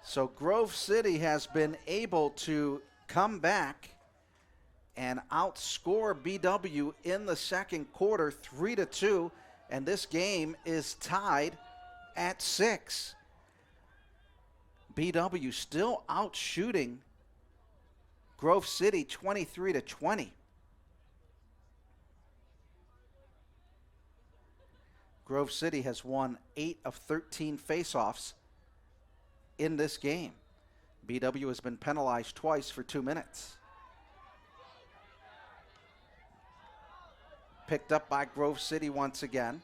So Grove City has been able to come back and outscore BW in the second quarter 3-2, and this game is tied at 6. BW still outshooting Grove City 23-20. Grove City has won 8 of 13 faceoffs in this game. BW has been penalized twice for 2 minutes. Picked up by Grove City once again.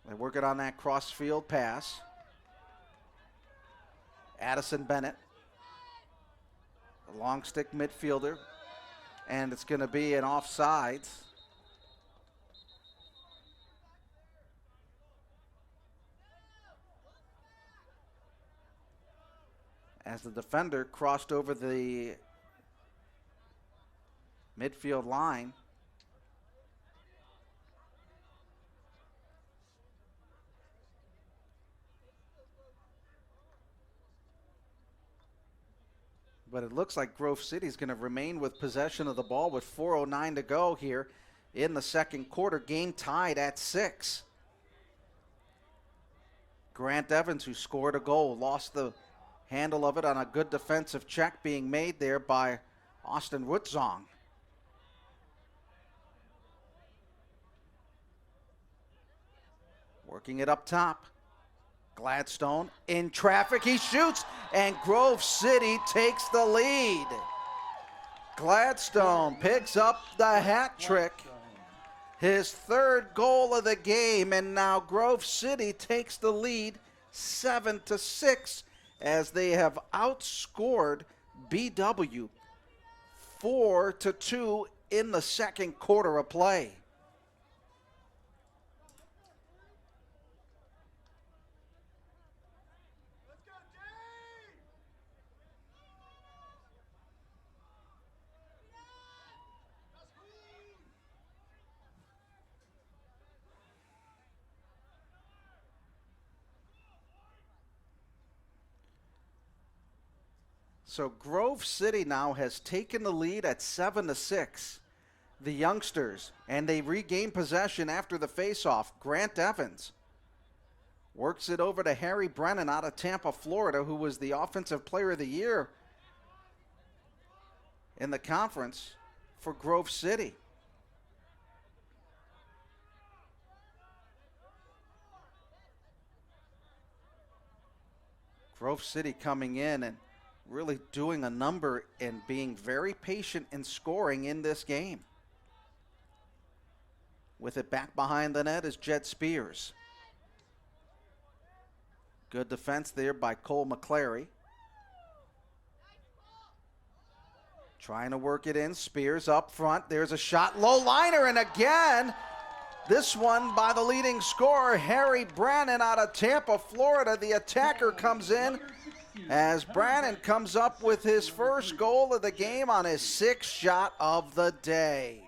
They work it on that cross-field pass. Addison Bennett, a long stick midfielder, and it's going to be an offsides. As the defender crossed over the midfield line. But it looks like Grove City is going to remain with possession of the ball with 4:09 to go here in the second quarter. Game tied at 6. Grant Evans, who scored a goal, lost the handle of it on a good defensive check being made there by Austin Woodzong. Working it up top. Gladstone in traffic. He shoots, and Grove City takes the lead. Gladstone picks up the hat trick. His third goal of the game, and now Grove City takes the lead 7-6 as they have outscored BW 4-2 in the second quarter of play. So Grove City now has taken the lead at 7-6. The youngsters, and they regain possession after the faceoff. Grant Evans works it over to Harry Brennan out of Tampa, Florida, who was the Offensive Player of the Year in the conference for Grove City. Grove City coming in and really doing a number and being very patient in scoring in this game. With it back behind the net is Jed Spears. Good defense there by Cole McClary. Trying to work it in. Spears up front. There's a shot. Low liner, and again, this one by the leading scorer, Harry Brannon out of Tampa, Florida. The attacker comes in as Brannon comes up with his first goal of the game on his sixth shot of the day.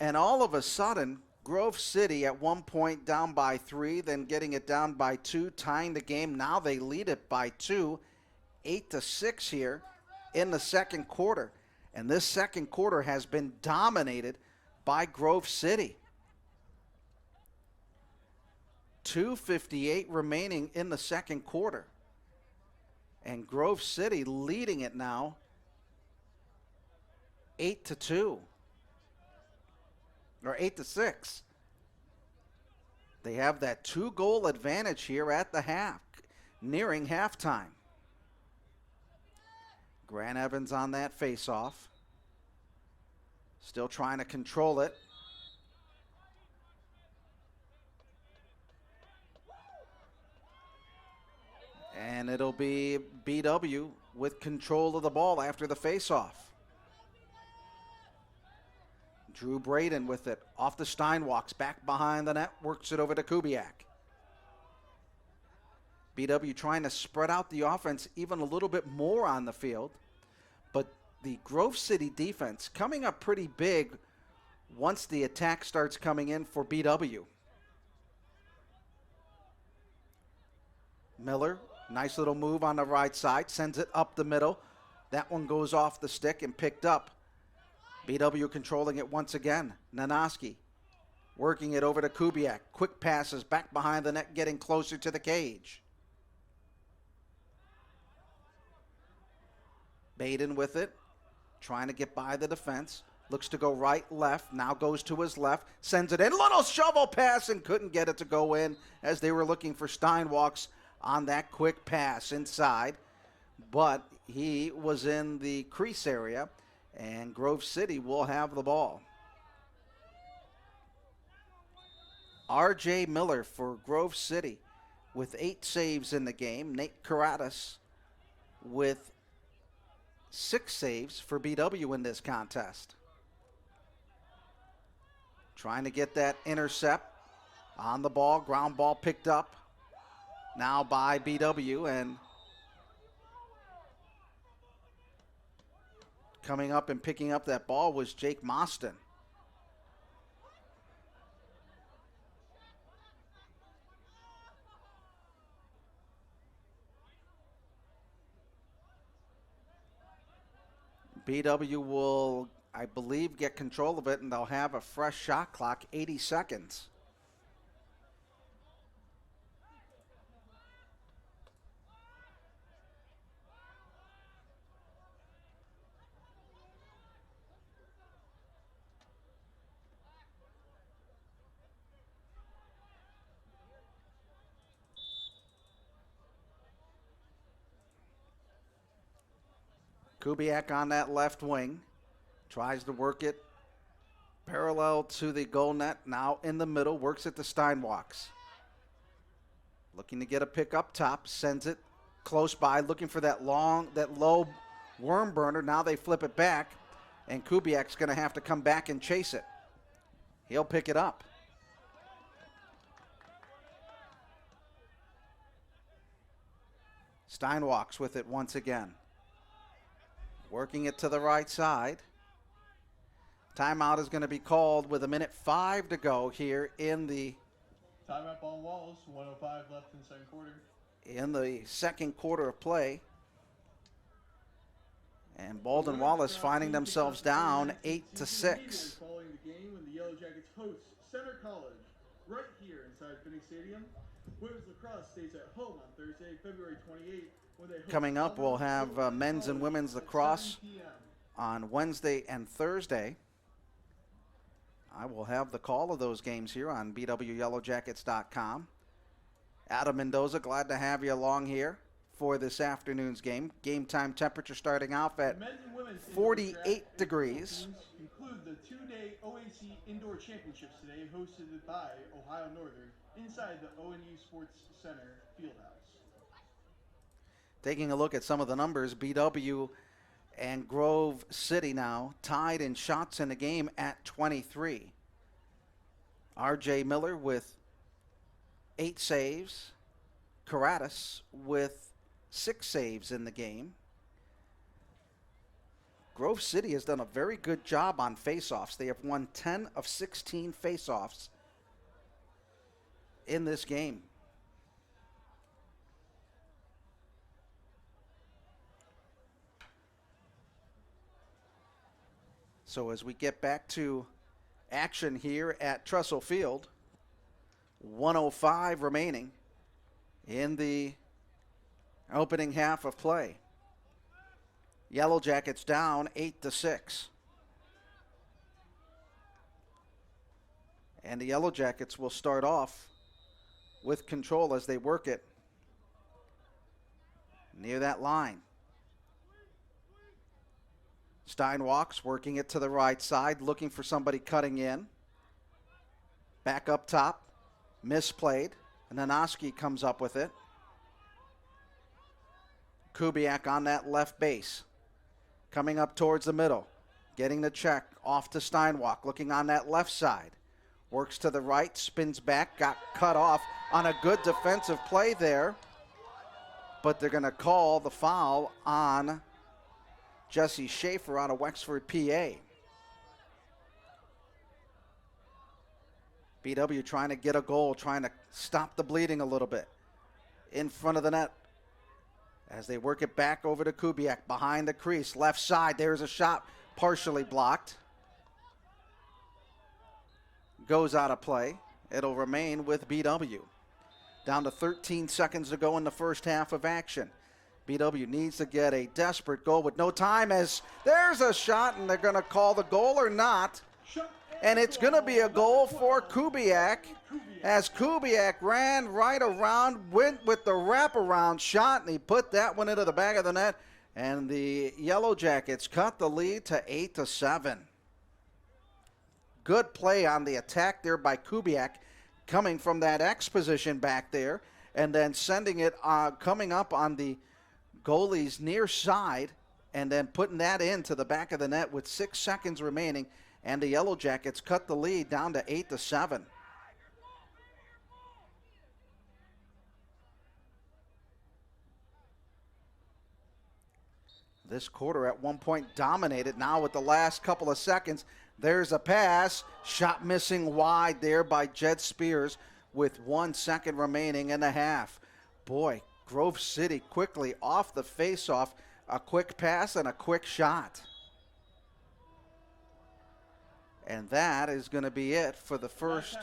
And all of a sudden, Grove City at one point down by 3, then getting it down by 2, tying the game. Now they lead it by 2, 8-6 here in the second quarter. And this second quarter has been dominated by Grove City. 2:58 remaining in the second quarter. And Grove City leading it now 8-2. Or 8-6. They have that 2-goal advantage here at the half, nearing halftime. Grant Evans on that faceoff. Still trying to control it. And it'll be BW with control of the ball after the faceoff. Drew Braden with it off the Steinwalks, back behind the net, works it over to Kubiak. BW trying to spread out the offense even a little bit more on the field. But the Grove City defense coming up pretty big once the attack starts coming in for BW. Miller, nice little move on the right side, sends it up the middle. That one goes off the stick and picked up. BW controlling it once again. Nanoski working it over to Kubiak. Quick passes back behind the net, getting closer to the cage. Baden with it, trying to get by the defense. Looks to go right, left, now goes to his left, sends it in. Little shovel pass and couldn't get it to go in as they were looking for Steinwalks on that quick pass inside. But he was in the crease area, and Grove City will have the ball. R.J. Miller for Grove City with 8 saves in the game. Nate Karatis with 6 saves for BW in this contest. Trying to get that intercept on the ball. Ground ball picked up now by BW, and coming up and picking up that ball was Jake Mostyn. BW will I believe, get control of it, and they'll have a fresh shot clock, 80 seconds. Kubiak on that left wing. Tries to work it parallel to the goal net. Now in the middle. Works it to Steinwalks. Looking to get a pick up top. Sends it close by. Looking for that low worm burner. Now they flip it back. And Kubiak's going to have to come back and chase it. He'll pick it up. Steinwalks with it once again. Working it to the right side. Timeout is going to be called with 1:05 to go here in the timeout Baldwin Wallace, 1:05 left in the second quarter. In the second quarter of play. And Baldwin Wallace finding themselves down 8-6. Following the game when the Yellow Jackets host Center College right here inside Finnie Stadium. Women's lacrosse stays at home on Thursday, February 28th. Coming up, we'll have men's and women's lacrosse on Wednesday and Thursday. I will have the call of those games here on bwyellowjackets.com. Adam Mendoza, glad to have you along here for this afternoon's game. Game time temperature starting off at 48 degrees. Include the two-day OAC Indoor Championships today, hosted by Ohio Northern, inside the ONU Sports Center Fieldhouse. Taking a look at some of the numbers, BW and Grove City now tied in shots in the game at 23. RJ Miller with 8 saves. Karatis with 6 saves in the game. Grove City has done a very good job on faceoffs. They have won 10 of 16 faceoffs in this game. So as we get back to action here at Trestle Field, 1:05 remaining in the opening half of play. Yellow Jackets down 8-6. And the Yellow Jackets will start off with control as they work it near that line. Steinwalks working it to the right side, looking for somebody cutting in. Back up top, misplayed, and Nanoski comes up with it. Kubiak on that left base, coming up towards the middle, getting the check off to Steinwalk, looking on that left side. Works to the right, spins back, got cut off on a good defensive play there, but they're going to call the foul on Jesse Schaefer out of Wexford, PA. BW trying to get a goal, trying to stop the bleeding a little bit in front of the net as they work it back over to Kubiak behind the crease. Left side, there's a shot partially blocked. Goes out of play. It'll remain with BW. Down to 13 seconds to go in the first half of action. BW needs to get a desperate goal with no time as there's a shot, and they're going to call the goal or not. And it's going to be a goal for Kubiak as Kubiak ran right around, went with the wraparound shot, and he put that one into the back of the net. And the Yellow Jackets cut the lead to 8-7. Good play on the attack there by Kubiak, coming from that X position back there, and then sending it, coming up on the goalie's near side, and then putting that into the back of the net with 6 seconds remaining, and the Yellow Jackets cut the lead down to 8-7. This quarter at one point dominated. Now with the last couple of seconds, there's a pass. Shot missing wide there by Jed Spears with 1 second remaining in the half. Boy, Grove City quickly off the face-off. A quick pass and a quick shot. And that is going to be it for the first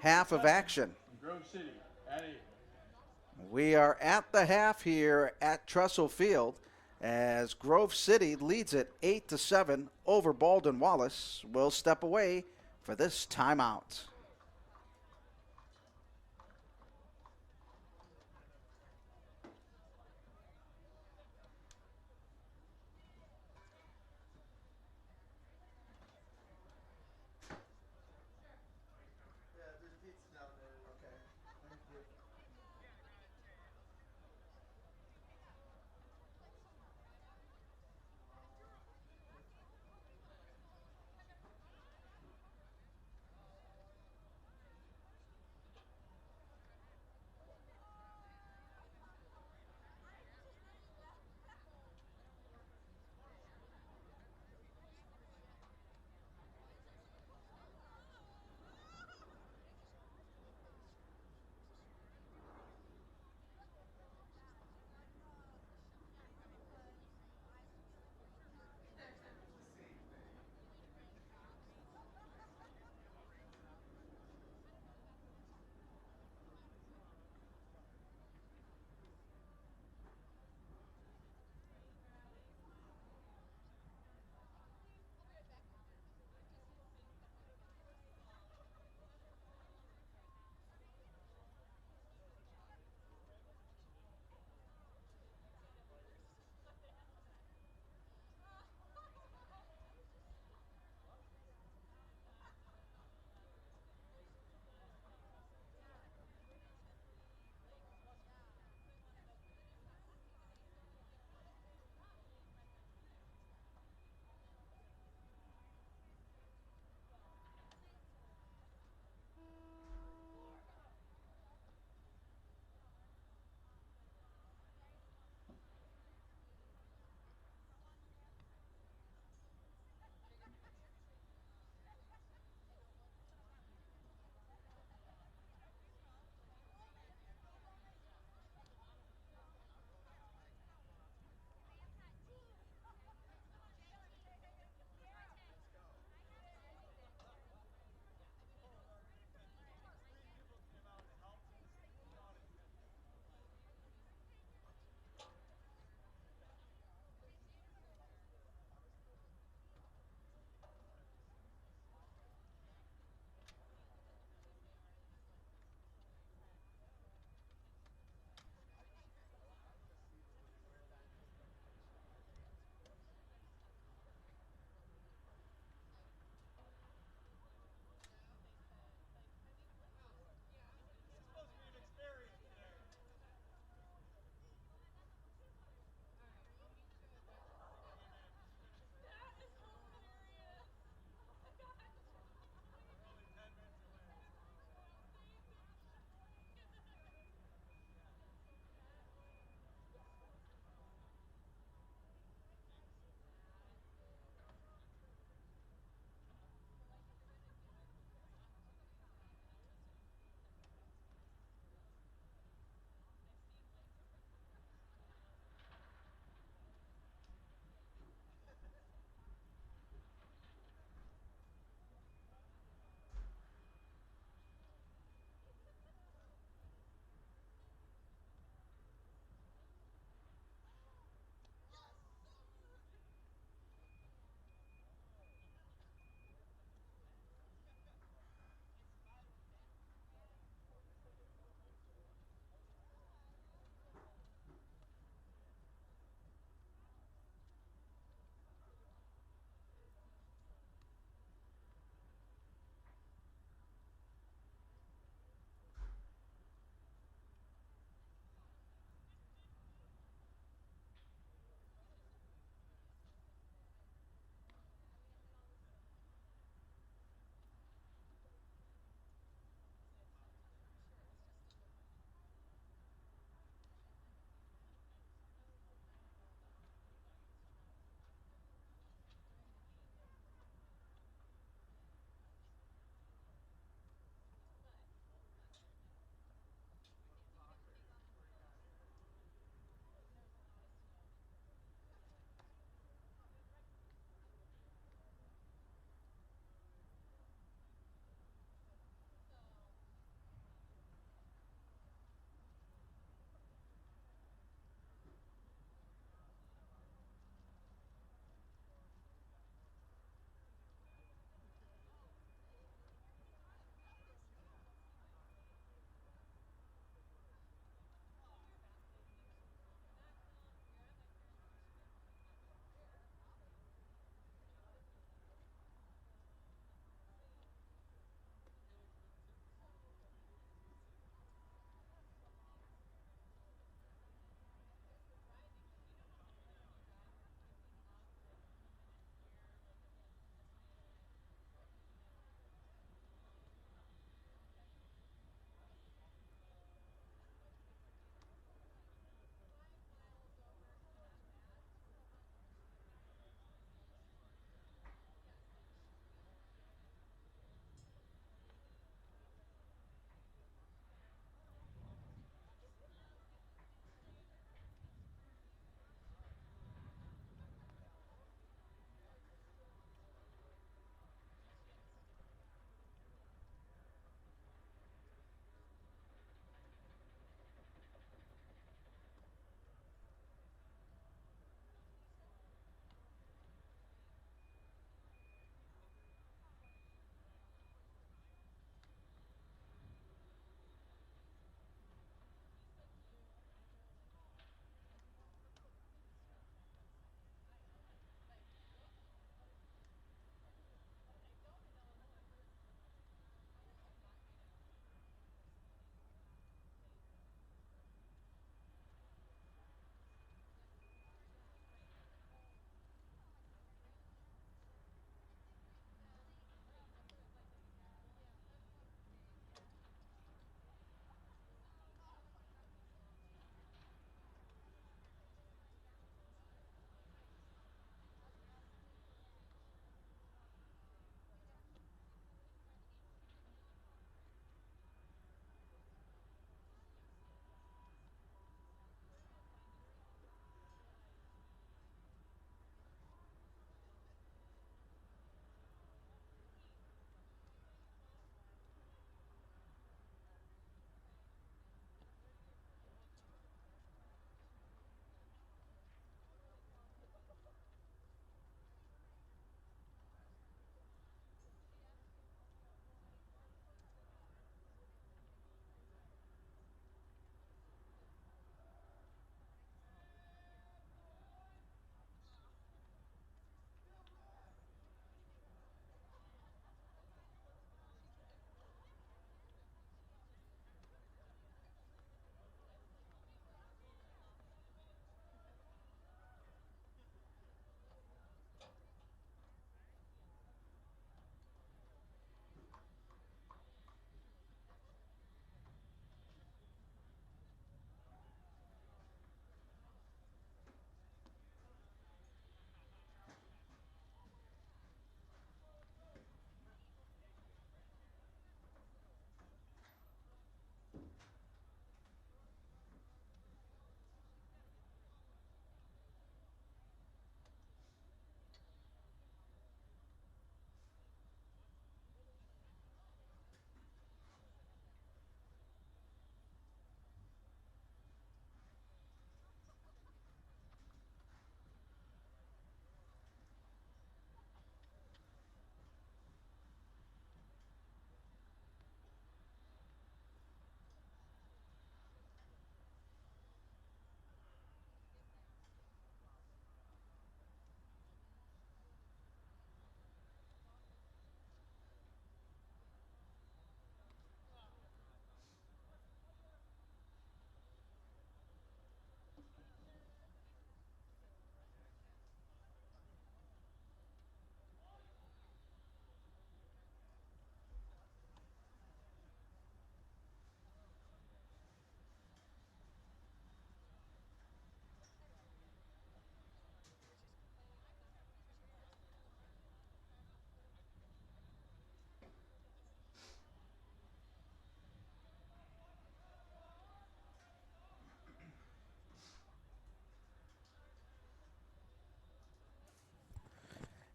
half of action. Grove City at 8. We are at the half here at Trestle Field as Grove City leads it 8-7 over Baldwin Wallace. We'll step away for this timeout.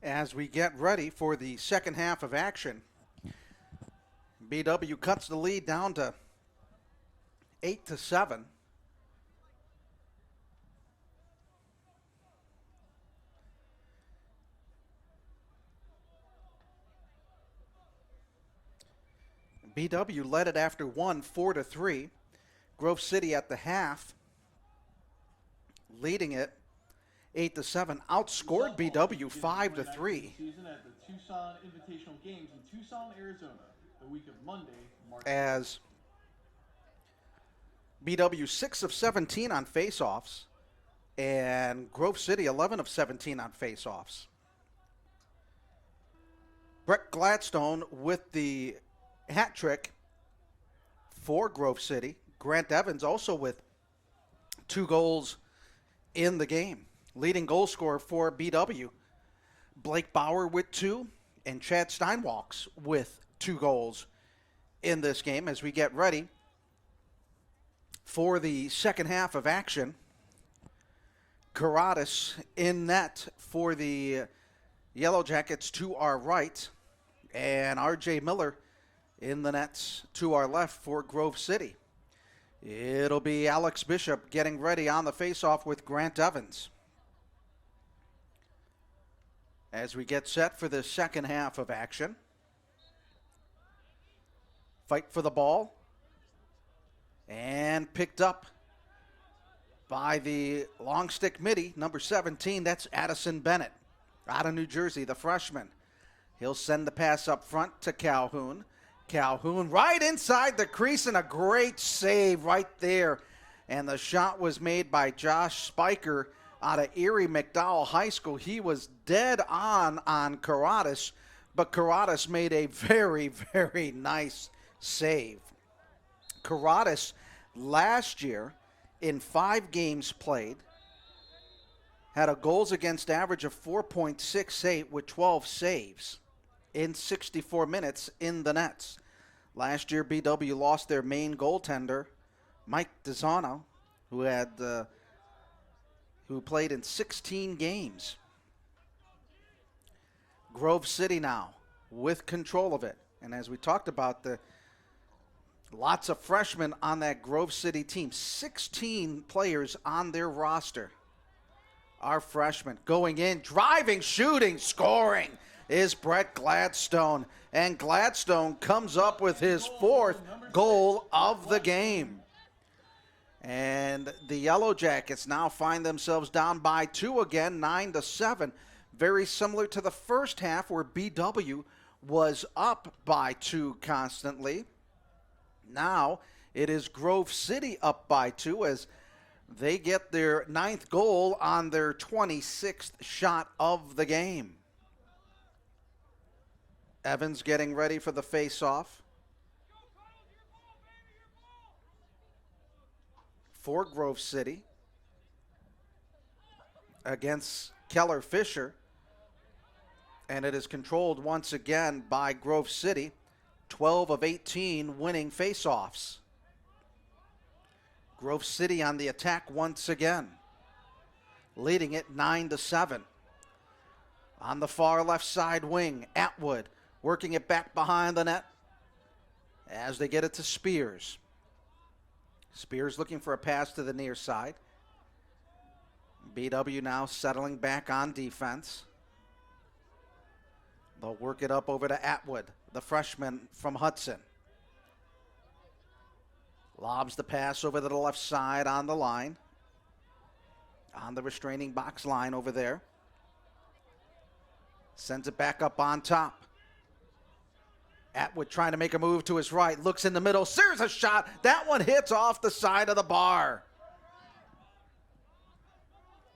As we get ready for the second half of action, BW cuts the lead down to 8-7. BW led it after one, 4-3. Grove City at the half, leading it 8-7. Outscored BW 5-3. Season at the Tucson Invitational Games in Tucson, Arizona, the week of Monday, March. As BW 6 of 17 on faceoffs, and Grove City 11 of 17 on faceoffs. Brett Gladstone with the hat trick for Grove City. Grant Evans also with 2 goals in the game. Leading goal scorer for BW, Blake Bauer with 2, and Chad Steinwalks with 2 goals in this game. As we get ready for the second half of action, Carradas in net for the Yellow Jackets to our right, and R.J. Miller in the nets to our left for Grove City. It'll be Alex Bishop getting ready on the faceoff with Grant Evans. As we get set for the second half of action. Fight for the ball. And picked up by the long stick midi, number 17. That's Addison Bennett out of New Jersey, the freshman. He'll send the pass up front to Calhoun. Calhoun right inside the crease, and a great save right there. And the shot was made by Josh Spiker out of Erie McDowell High School. He was dead on Carradas, but Carradas made a very, very nice save. Carradas last year in 5 games played had a goals against average of 4.68 with 12 saves in 64 minutes in the nets. Last year, BW lost their main goaltender, Mike DeZano, who played in 16 games. Grove City now with control of it. And as we talked about, lots of freshmen on that Grove City team. 16 players on their roster are freshmen. Going in, driving, shooting, scoring is Brett Gladstone. And Gladstone comes up with his 4th goal of the game. And the Yellow Jackets now find themselves down by 2 again, 9-7. Very similar to the first half where BW was up by 2 constantly. Now it is Grove City up by 2 as they get their 9th goal on their 26th shot of the game. Evans getting ready for the face-off. For Grove City against Keller Fisher. And it is controlled once again by Grove City. 12 of 18 winning face-offs. Grove City on the attack once again, leading it 9-7. On the far left side wing, Atwood working it back behind the net as they get it to Spears. Spears looking for a pass to the near side. BW now settling back on defense. They'll work it up over to Atwood, the freshman from Hudson. Lobs the pass over to the left side on the line. On the restraining box line over there. Sends it back up on top. Atwood trying to make a move to his right. Looks in the middle. Sears a shot. That one hits off the side of the bar.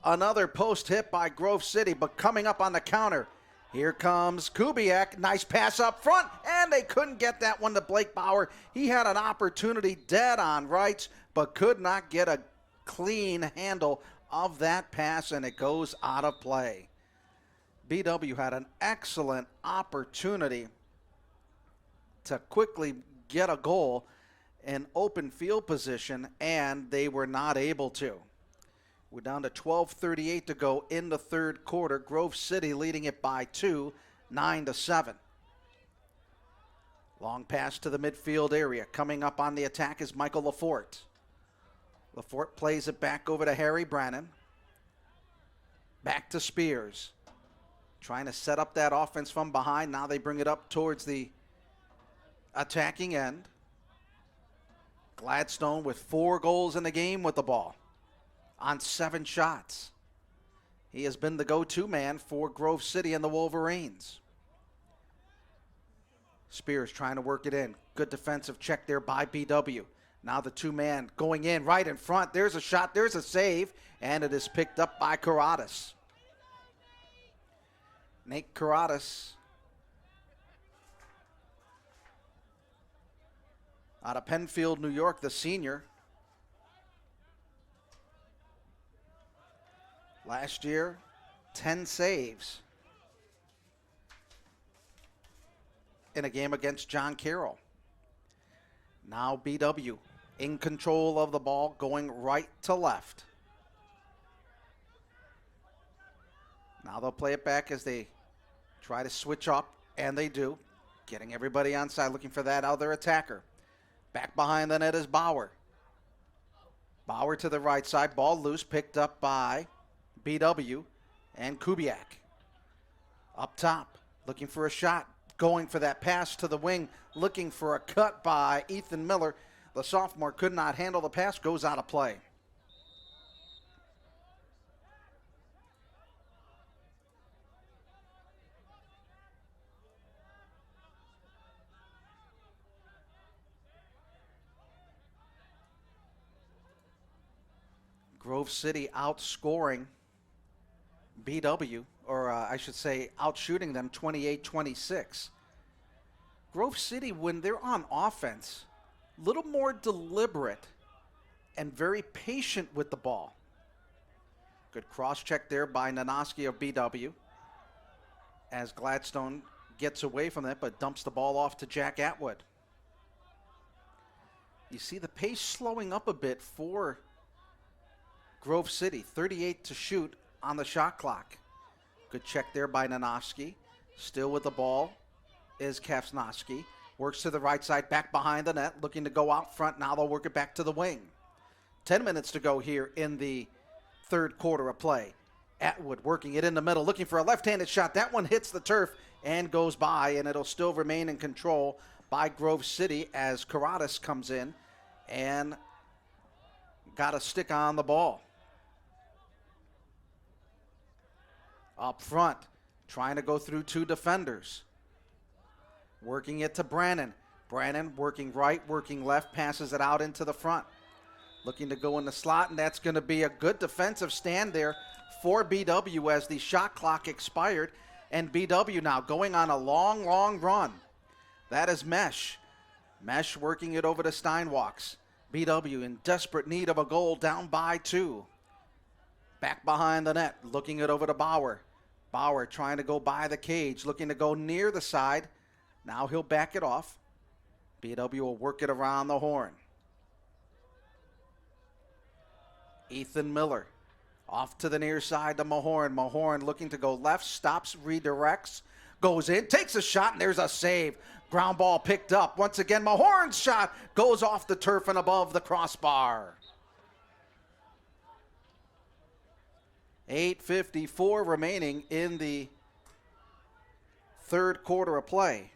Another post hit by Grove City, but coming up on the counter. Here comes Kubiak. Nice pass up front, and they couldn't get that one to Blake Bauer. He had an opportunity dead on rights, but could not get a clean handle of that pass, and it goes out of play. BW had an excellent opportunity to quickly get a goal in open field position, and they were not able to. We're down to 12:38 to go in the third quarter. Grove City leading it by 2, 9-7. Long pass to the midfield area. Coming up on the attack is Michael Laforte. Laforte plays it back over to Harry Brannon. Back to Spears. Trying to set up that offense from behind. Now they bring it up towards the attacking end. Gladstone with 4 goals in the game with the ball on 7 shots. He has been the go-to man for Grove City and the Wolverines. Spears trying to work it in. Good defensive check there by BW. Now the 2-man going in right in front. There's a shot, there's a save, and it is picked up by Karadas. Nate Karadas out of Penfield, New York, the senior. Last year, 10 saves in a game against John Carroll. Now BW in control of the ball, going right to left. Now they'll play it back as they try to switch up, and they do. Getting everybody on side, looking for that other attacker. Back behind the net is Bauer. Bauer to the right side, ball loose, picked up by BW and Kubiak. Up top, looking for a shot, going for that pass to the wing, looking for a cut by Ethan Miller. The sophomore could not handle the pass, goes out of play. Grove City outscoring BW, or I should say outshooting them 28-26. Grove City, when they're on offense, a little more deliberate and very patient with the ball. Good cross check there by Nanoski of BW as Gladstone gets away from it but dumps the ball off to Jack Atwood. You see the pace slowing up a bit for Grove City, 38 to shoot on the shot clock. Good check there by Nanoski. Still with the ball is Kafsnoski. Works to the right side, back behind the net, looking to go out front. Now they'll work it back to the wing. 10 minutes to go here in the third quarter of play. Atwood working it in the middle, looking for a left-handed shot. That one hits the turf and goes by, and it'll still remain in control by Grove City as Karadas comes in and got a stick on the ball. Up front, trying to go through 2 defenders. Working it to Brannon. Brannon working right, working left, passes it out into the front. Looking to go in the slot, and that's going to be a good defensive stand there for BW as the shot clock expired. And BW now going on a long, long run. That is Mesh. Mesh working it over to Steinwalks. BW in desperate need of a goal, down by 2. Back behind the net, looking it over to Bauer. Bauer trying to go by the cage, looking to go near the side. Now he'll back it off. BW will work it around the horn. Ethan Miller off to the near side to Mahorn. Mahorn looking to go left, stops, redirects, goes in, takes a shot, and there's a save. Ground ball picked up. Once again, Mahorn's shot goes off the turf and above the crossbar. 8:54 remaining in the third quarter of play.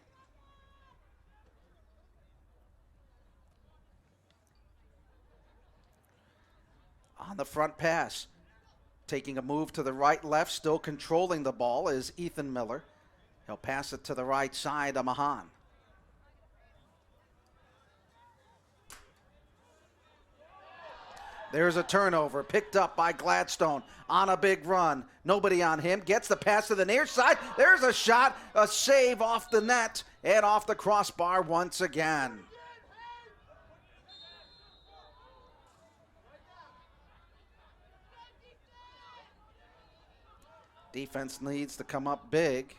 On the front pass, taking a move to the right, left, still controlling the ball is Ethan Miller. He'll pass it to the right side to Mahan. There's a turnover picked up by Gladstone on a big run. Nobody on him. Gets the pass to the near side. There's a shot, a save off the net and off the crossbar once again. Defense needs to come up big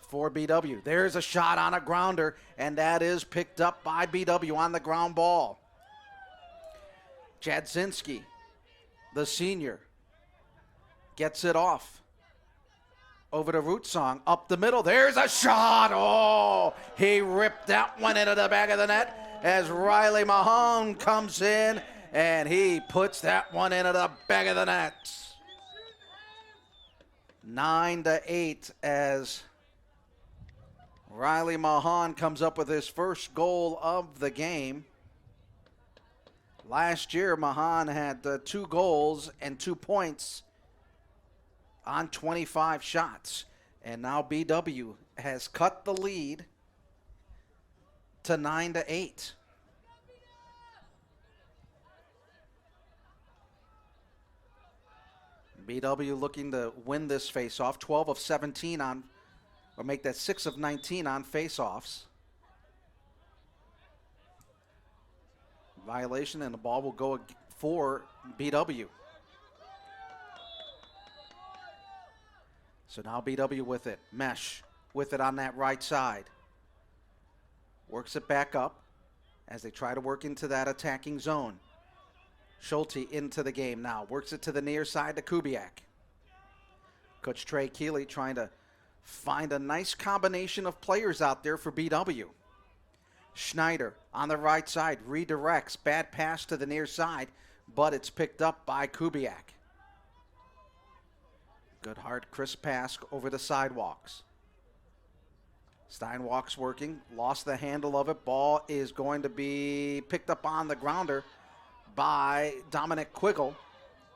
for BW. There's a shot on a grounder, and that is picked up by BW on the ground ball. Jadzinski the senior, gets it off. Over to Root Song, up the middle. There's a shot. Oh, he ripped that one into the back of the net as Riley Mahone comes in, and he puts that one into the back of the net. 9-8 as Riley Mahone comes up with his first goal of the game. Last year, Mahone had 2 goals and 2 points on 25 shots. And now BW has cut the lead to 9-8. BW looking to win this faceoff. 12 of 17 on, or make that 6 of 19 on faceoffs. Violation, and the ball will go for BW. So now BW with it. Mesh with it on that right side. Works it back up as they try to work into that attacking zone. Schulte into the game now. Works it to the near side to Kubiak. Coach Trey Keeley trying to find a nice combination of players out there for BW. Schneider on the right side redirects. Bad pass to the near side, but it's picked up by Kubiak. Good hard, crisp pass over the sidewalks. Steinwalk's working, lost the handle of it. Ball is going to be picked up on the grounder by Dominic Quiggle,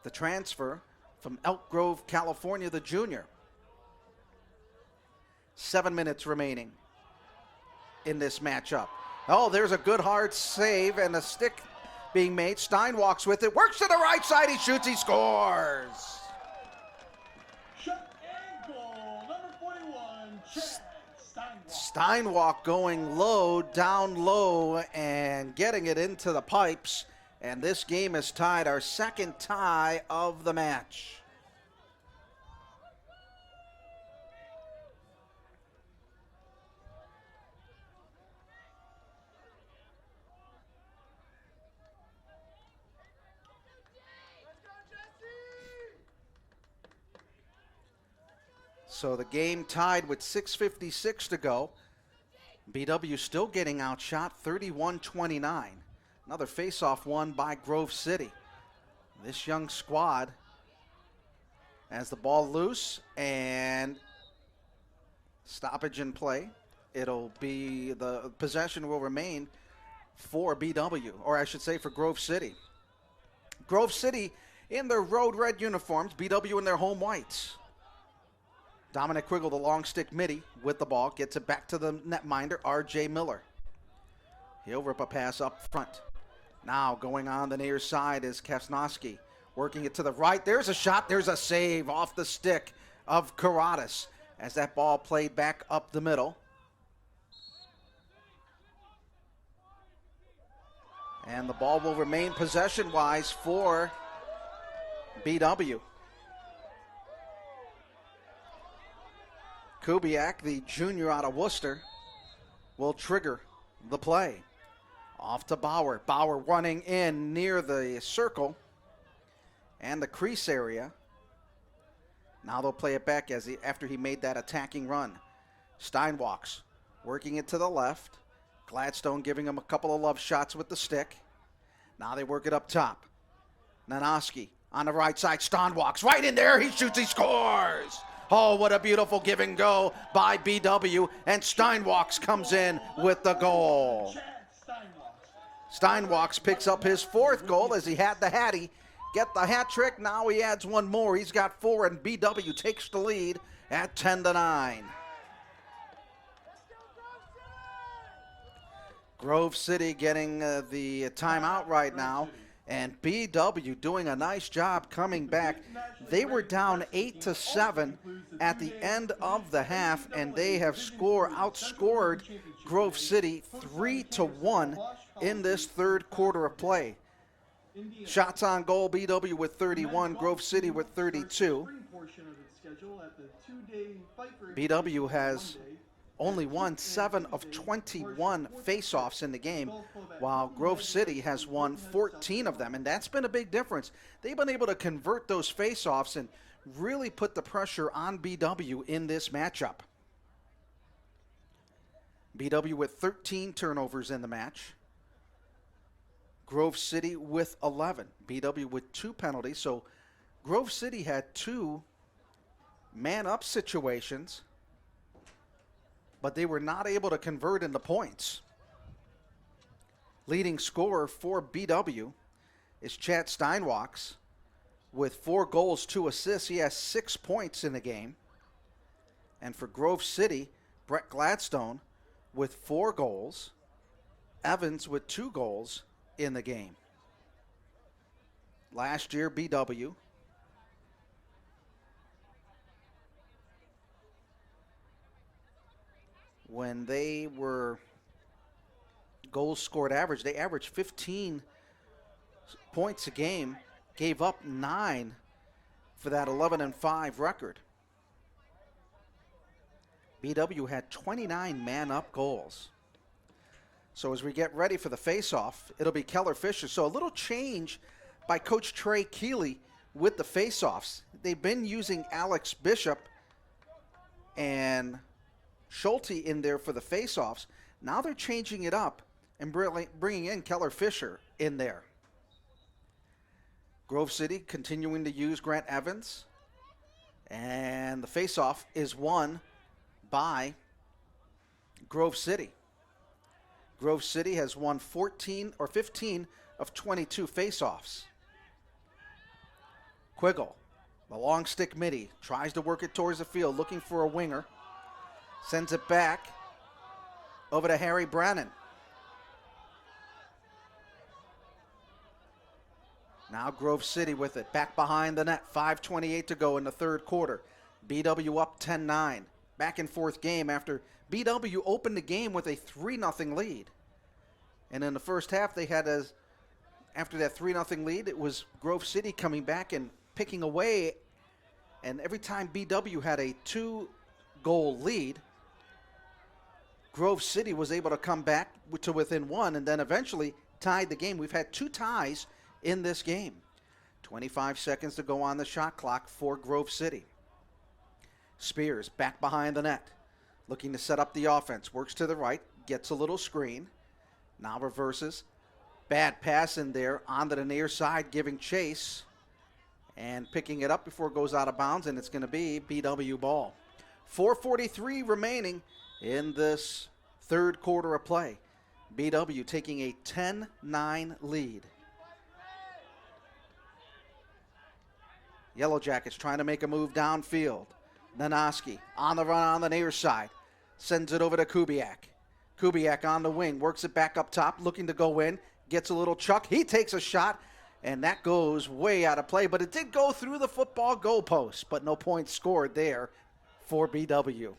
the transfer from Elk Grove, California, the junior. 7 minutes remaining in this matchup. Oh, there's a good hard save and a stick being made. Steinwalk's with it, works to the right side, he shoots, he scores. Shot and goal, number 41, Steinwalk going low, down low, and getting it into the pipes. And this game is tied, our second tie of the match. So the game tied with 6:56 to go. BW still getting outshot 31-29. Another faceoff won by Grove City. This young squad has the ball loose and stoppage in play. It'll be, the possession will remain for BW, or I should say for Grove City. Grove City in their road red uniforms, BW in their home whites. Dominic Quiggle, the long stick midi with the ball, gets it back to the netminder, R.J. Miller. He'll rip a pass up front. Now going on the near side is Kasnowski, working it to the right. There's a shot, there's a save off the stick of Karatis as that ball played back up the middle. And the ball will remain possession-wise for BW. Kubiak, the junior out of Worcester, will trigger the play. Off to Bauer. Bauer running in near the circle and the crease area. Now they'll play it back after he made that attacking run. Steinwalks working it to the left. Gladstone giving him a couple of love shots with the stick. Now they work it up top. Nanoski on the right side. Steinwalks right in there. He shoots, he scores. Oh, what a beautiful give and go by BW. And Steinwalks comes in with the goal. Steinwalks picks up his 4th goal as he had the Hattie get the hat trick. Now he adds one more. He's got 4, and BW takes the lead at 10-9. Grove City getting the timeout right now, and BW doing a nice job coming back. They were down 8-7 at the end of the half, and they have outscored Grove City 3-1 in this third quarter of play. Shots on goal, BW with 31, Grove City with 32. BW has only won 7 of 21 faceoffs in the game, while Grove City has won 14 of them, and that's been a big difference. They've been able to convert those faceoffs and really put the pressure on BW in this matchup. BW with 13 turnovers in the match. Grove City with 11. BW with 2 penalties, so Grove City had 2 man-up situations, but they were not able to convert into points. Leading scorer for BW is Chad Steinwachs with 4 goals, 2 assists. He has 6 points in the game. And for Grove City, Brett Gladstone with 4 goals. Evans with 2 goals in the game. Last year, BW when they were goals scored average, they averaged 15 points a game, gave up 9 for that 11-5 record. BW had 29 man-up goals. So as we get ready for the face-off, it'll be Keller Fisher. So a little change by Coach Trey Keeley with the face-offs. They've been using Alex Bishop and Schulte in there for the face-offs. Now they're changing it up and bringing in Keller Fisher in there. Grove City continuing to use Grant Evans. And the face-off is won by Grove City. Grove City has won 15 of 22 face-offs. Quiggle, the long stick midi, tries to work it towards the field, looking for a winger. Sends it back over to Harry Brannon. Now Grove City with it, back behind the net. 5:28 to go in the third quarter. BW up 10-9. Back and forth game after BW opened the game with a 3-0 lead. And in the first half, they had after that 3-0 lead, it was Grove City coming back and picking away. And every time BW had a 2-goal lead, Grove City was able to come back to within 1 and then eventually tied the game. We've had 2 ties in this game. 25 seconds to go on the shot clock for Grove City. Spears back behind the net, looking to set up the offense. Works to the right, gets a little screen. Now reverses. Bad pass in there onto the near side, giving chase. And picking it up before it goes out of bounds, and it's going to be BW ball. 4:43 remaining in this third quarter of play. BW taking a 10-9 lead. Yellow Jackets trying to make a move downfield. Nanoski on the run on the near side. Sends it over to Kubiak. Kubiak on the wing, works it back up top, looking to go in. Gets a little chuck. He takes a shot, and that goes way out of play. But it did go through the football goalpost, but no points scored there for BW.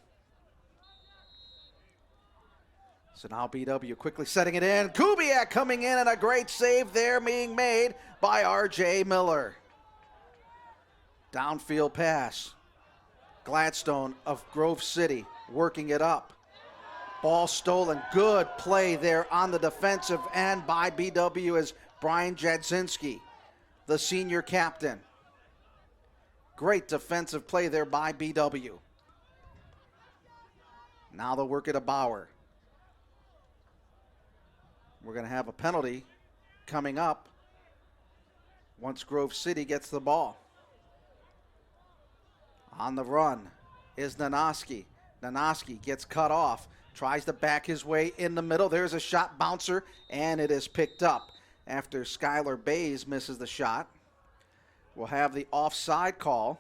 So now BW quickly setting it in. Kubiak coming in, and a great save there being made by R.J. Miller. Downfield pass. Gladstone of Grove City working it up. Ball stolen. Good play there on the defensive end by BW as Brian Jadzinski, the senior captain. Great defensive play there by BW. Now they'll work it to Bauer. We're going to have a penalty coming up once Grove City gets the ball. On the run is Nanoski. Nanoski gets cut off. Tries to back his way in the middle. There's a shot bouncer, and it is picked up after Skylar Bays misses the shot. We'll have the offside call.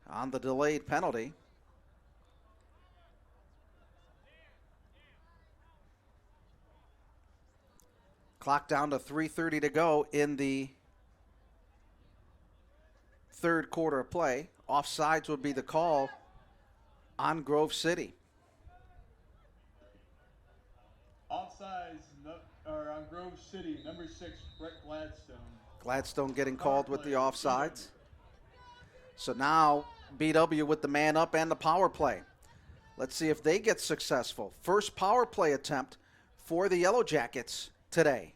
On the delayed penalty. Clock down to 3:30 to go in the third quarter of play. Offsides would be the call on Grove City. Offsides on Grove City, number 6, Brett Gladstone. Gladstone getting called with the offsides. So now BW with the man up and the power play. Let's see if they get successful. First power play attempt for the Yellow Jackets today.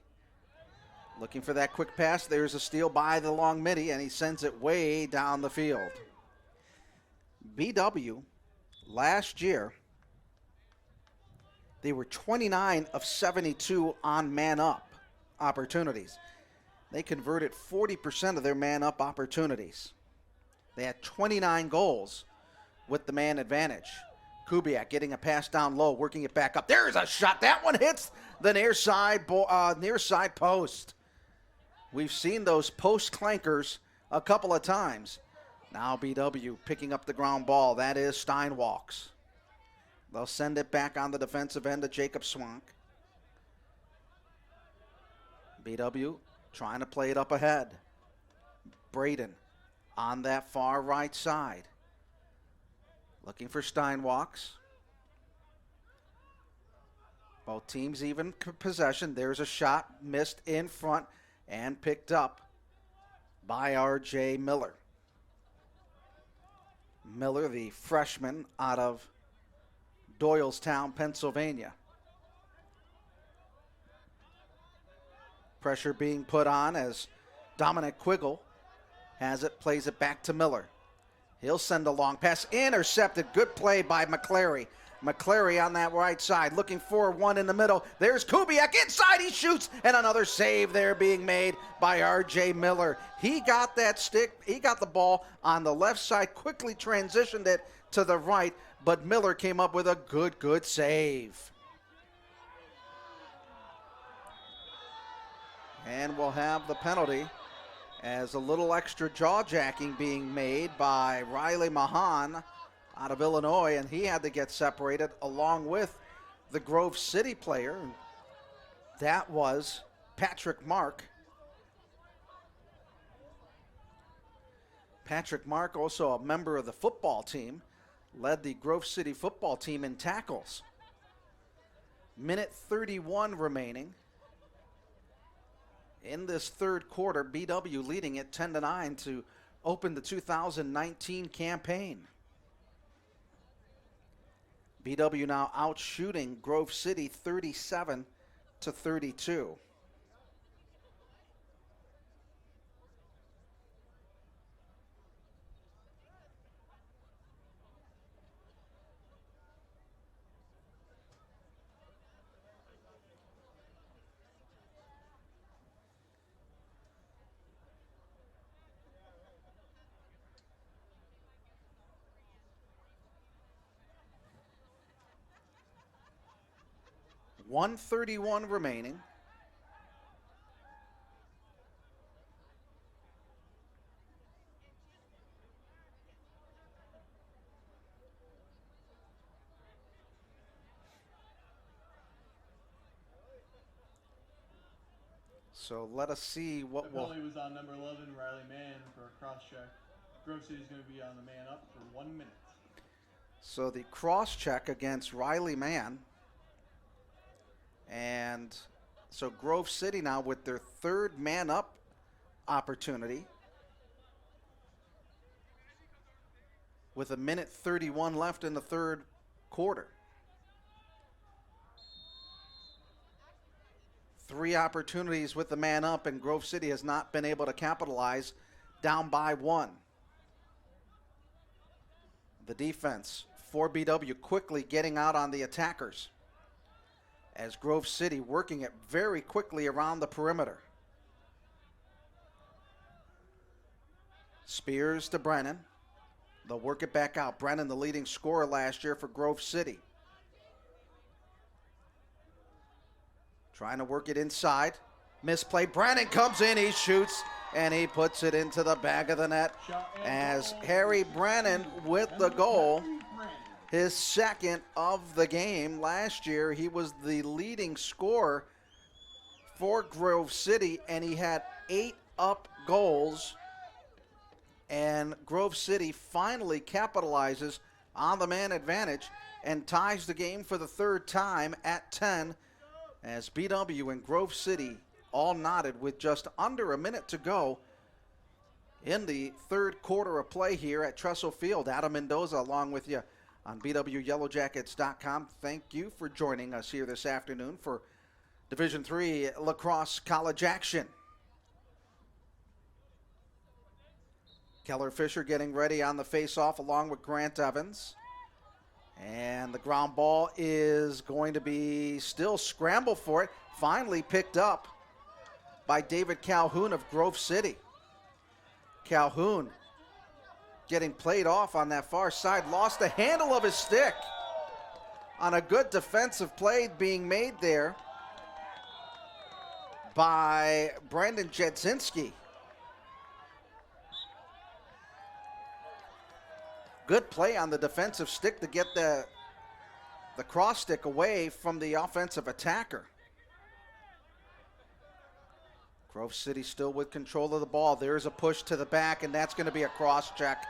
Looking for that quick pass. There's a steal by the long midi, and he sends it way down the field. BW, last year, they were 29 of 72 on man-up opportunities. They converted 40% of their man-up opportunities. They had 29 goals with the man advantage. Kubiak getting a pass down low, working it back up. There's a shot. That one hits the near side post. We've seen those post clankers a couple of times. Now BW picking up the ground ball. That is Steinwalks. They'll send it back on the defensive end to Jacob Swank. BW trying to play it up ahead. Braden on that far right side. Looking for Steinwalks. Both teams even possession. There's a shot missed in front and picked up by R.J. Miller. Miller, the freshman out of Doylestown, Pennsylvania. Pressure being put on as Dominic Quiggle has it, plays it back to Miller. He'll send a long pass, intercepted. Good play by McClary. McClary on that right side, looking for one in the middle. There's Kubiak inside, he shoots, and another save there being made by R.J. Miller. He got that stick, he got the ball on the left side, quickly transitioned it to the right, but Miller came up with a good save. And we'll have the penalty as a little extra jaw-jacking being made by Riley Mahan out of Illinois, and he had to get separated along with the Grove City player. That was Patrick Mark. Patrick Mark, also a member of the football team, led the Grove City football team in tackles. Minute 31 remaining. In this third quarter, BW leading it 10-9 to open the 2019 campaign. BW now outshooting Grove City 37-32. .131 remaining. So let us see what will. The penalty was on number 11, Riley Mann, for a cross check. Grove City's going to be on the man up for 1 minute. So the cross check against Riley Mann. And so Grove City now with their third man-up opportunity with a minute 31 left in the third quarter. 3 opportunities with the man-up, and Grove City has not been able to capitalize, down by 1. The defense for BW quickly getting out on the attackers, as Grove City working it very quickly around the perimeter. Spears to Brennan. They'll work it back out. Brennan, the leading scorer last year for Grove City. Trying to work it inside. Misplay. Brennan comes in, he shoots, and he puts it into the back of the net as Harry Brennan with the goal. His second of the game. Last year, he was the leading scorer for Grove City, and he had 8 up goals. And Grove City finally capitalizes on the man advantage and ties the game for the third time at 10, as BW and Grove City all knotted with just under a minute to go in the third quarter of play here at Trestle Field. Adam Mendoza along with you on BWYellowJackets.com. Thank you for joining us here this afternoon for Division III lacrosse college action. Keller Fisher getting ready on the face-off along with Grant Evans. And the ground ball is going to be still scramble for it. Finally picked up by David Calhoun of Grove City. Calhoun getting played off on that far side. Lost the handle of his stick on a good defensive play being made there by Brandon Jedzinski. Good play on the defensive stick to get the cross stick away from the offensive attacker. Grove City still with control of the ball. There's a push to the back, and that's going to be a cross check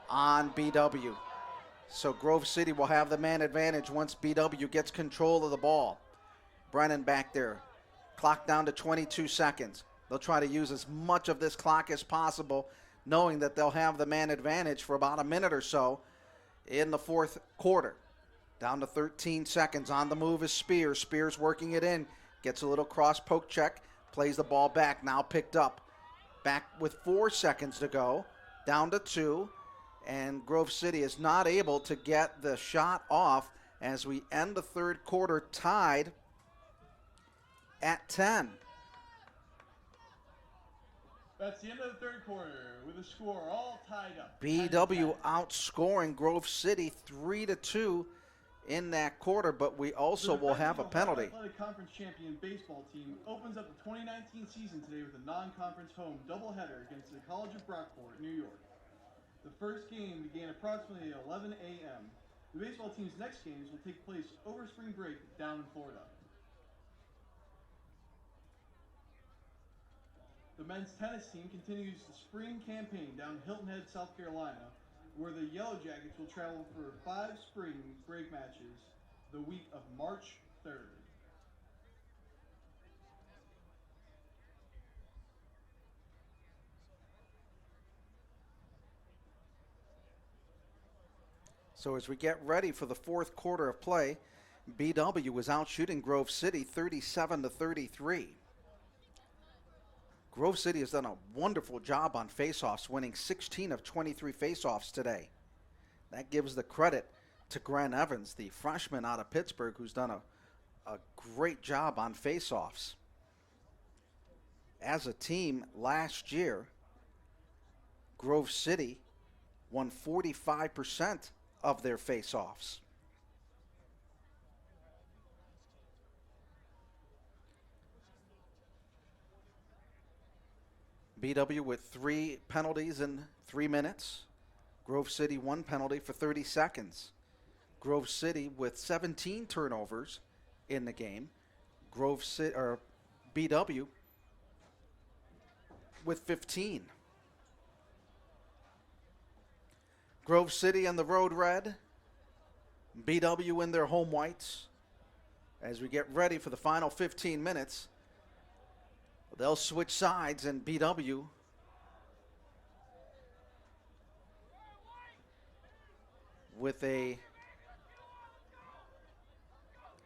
on BW. So Grove City will have the man advantage once BW gets control of the ball. Brennan back there. Clock down to 22 seconds. They'll try to use as much of this clock as possible, knowing that they'll have the man advantage for about a minute or so in the fourth quarter. Down to 13 seconds. On the move is Spears. Spears working it in. Gets a little cross poke check. Plays the ball back. Now picked up. Back with 4 seconds to go. Down to 2. And Grove City is not able to get the shot off as we end the third quarter tied at 10. That's the end of the third quarter with the score all tied up. BW outscoring Grove City 3-2 in that quarter, but we also will have a penalty. The Athletic Conference champion baseball team opens up the 2019 season today with a non-conference home doubleheader against the College of Brockport, New York. The first game began approximately at 11 a.m. The baseball team's next games will take place over spring break down in Florida. The men's tennis team continues the spring campaign down Hilton Head, South Carolina, where the Yellow Jackets will travel for 5 spring break matches the week of March 3rd. So as we get ready for the fourth quarter of play, BW is out shooting Grove City 37-33. Grove City has done a wonderful job on faceoffs, winning 16 of 23 faceoffs today. That gives the credit to Grant Evans, the freshman out of Pittsburgh, who's done a great job on faceoffs. As a team last year, Grove City won 45% of their faceoffs. BW with 3 penalties in 3 minutes. Grove City 1 penalty for 30 seconds. Grove City with 17 turnovers in the game. Grove City or BW with 15. Grove City in the road red. BW in their home whites. As we get ready for the final 15 minutes, they'll switch sides, and BW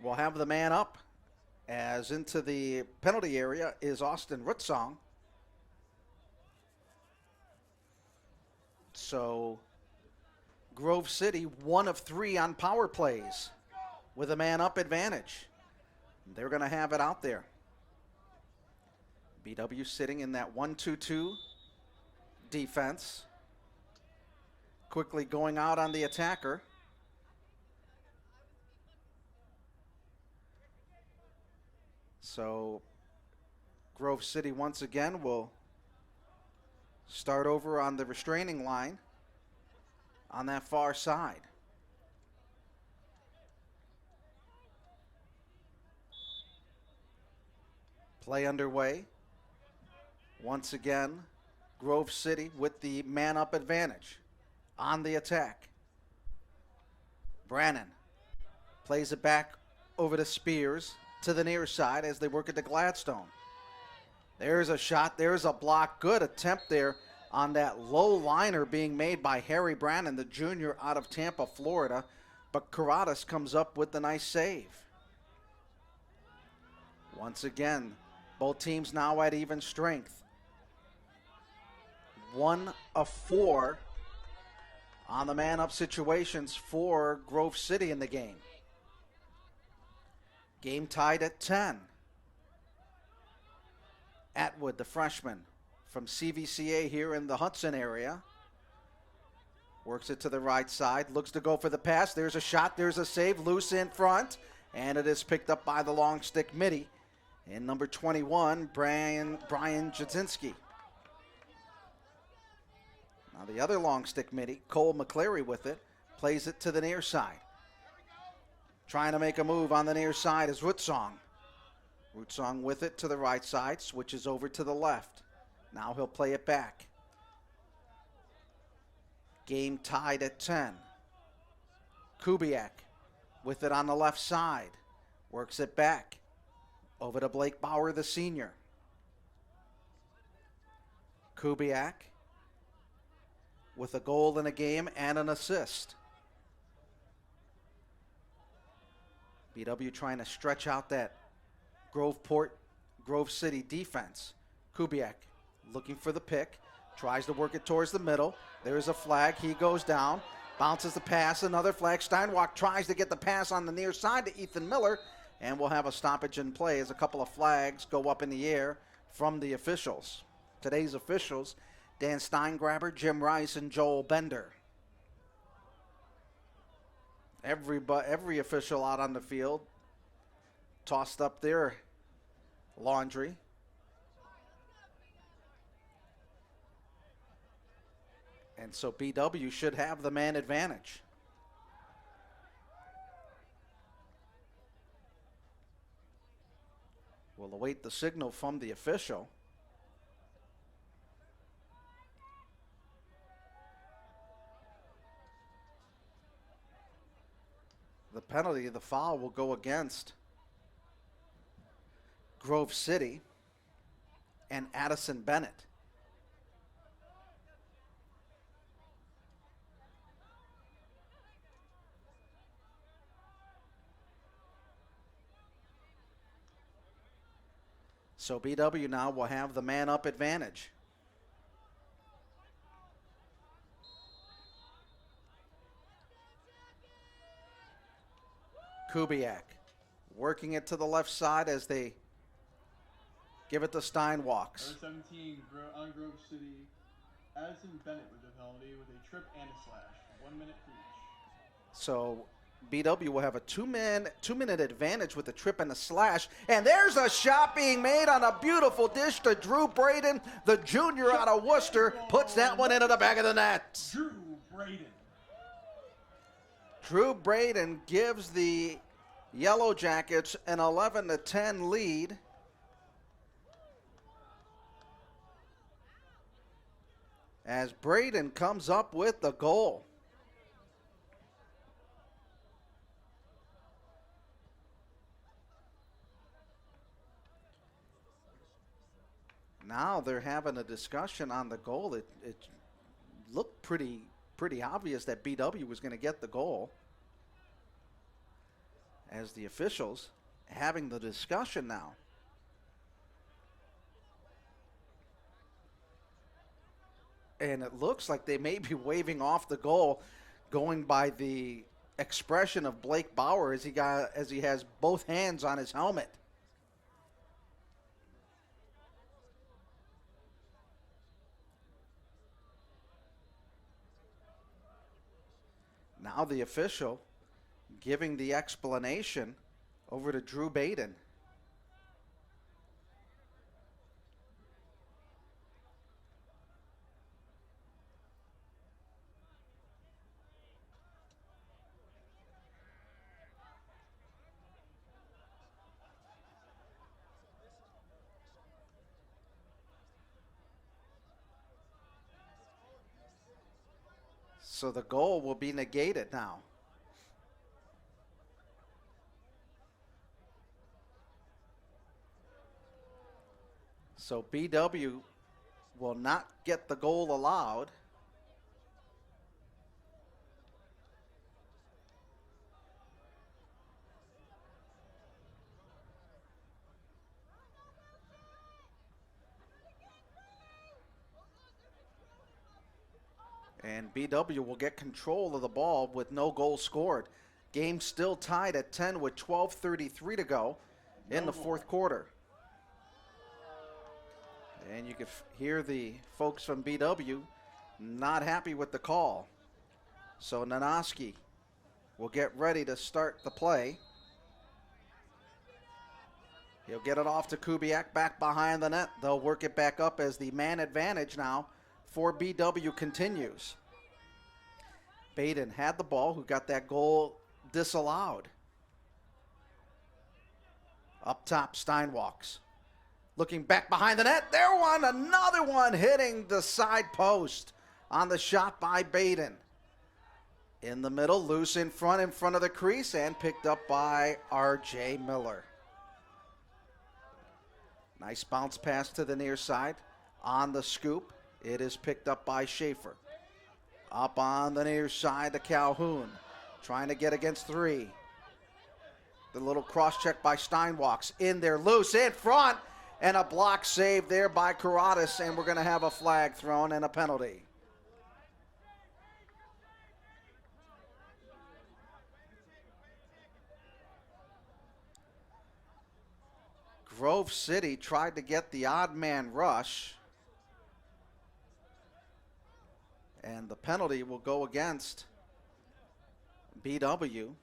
will have the man up, as into the penalty area is Austin Rutzong. So Grove City 1 of 3 on power plays with a man up advantage. They're going to have it out there. BW sitting in that 1-2-2 defense. Quickly going out on the attacker. So Grove City once again will start over on the restraining line on that far side. Play underway. Once again, Grove City with the man-up advantage on the attack. Brannon plays it back over to Spears to the near side as they work it to Gladstone. There's a shot. There's a block. Good attempt there on that low liner being made by Harry Brannon, the junior out of Tampa, Florida. But Karadas comes up with the nice save. Once again, both teams now at even strength. 1 of 4 on the man-up situations for Grove City in the game. Game tied at 10. Atwood, the freshman from CVCA here in the Hudson area. Works it to the right side, looks to go for the pass. There's a shot, there's a save, loose in front, and it is picked up by the long stick midi. And number 21, Brian Jasinski. Now the other long stick midi, Cole McCleary with it, plays it to the near side. Trying to make a move on the near side is Rootsong. Rootsong with it to the right side, switches over to the left. Now he'll play it back. Game tied at 10. Kubiak with it on the left side. Works it back. Over to Blake Bauer, the senior. Kubiak with a goal in a game and an assist. BW trying to stretch out that Grove City defense. Kubiak looking for the pick. Tries to work it towards the middle. There's a flag. He goes down. Bounces the pass. Another flag. Steinwalk tries to get the pass on the near side to Ethan Miller. And we'll have a stoppage in play as a couple of flags go up in the air from the officials. Today's officials, Dan Steingraber, Jim Rice, and Joel Bender. Every official out on the field tossed up their laundry. And so BW should have the man advantage. We'll await the signal from the official. The penalty, the foul, will go against Grove City and Addison Bennett. So BW now will have the man-up advantage. Kubiak working it to the left side as they give it to Steinwalks. Number 17 on Grove City, Addison Bennett with the penalty with a trip and a slash. 1 minute for each. So BW will have a two-minute advantage with the trip and the slash. And there's a shot being made on a beautiful dish to Drew Braden, the junior out of Worcester, puts that one into the back of the net. Drew Braden gives the Yellow Jackets an 11-10 lead. As Braden comes up with the goal. Now they're having a discussion on the goal. It looked pretty obvious that BW was going to get the goal. As the officials having the discussion now. And it looks like they may be waving off the goal, going by the expression of Blake Bauer as he has both hands on his helmet. Now the official giving the explanation over to Drew Braden. So the goal will be negated now. So BW will not get the goal allowed. And BW will get control of the ball with no goal scored. Game still tied at 10 with 12:33 to go in the fourth quarter. And you can hear the folks from BW not happy with the call. So Nanoski will get ready to start the play. He'll get it off to Kubiak back behind the net. They'll work it back up as the man advantage now for BW continues. Baden had the ball, who got that goal disallowed. Up top, Steinwalks. Looking back behind the net. Another one hitting the side post on the shot by Baden. In the middle, loose in front of the crease, and picked up by R.J. Miller. Nice bounce pass to the near side. On the scoop, it is picked up by Schaefer. Up on the near side to Calhoun. Trying to get against three. The little cross check by Steinwalks. In there, loose in front. And a block save there by Karatis. And we're going to have a flag thrown and a penalty. Grove City tried to get the odd man rush. And the penalty will go against BW.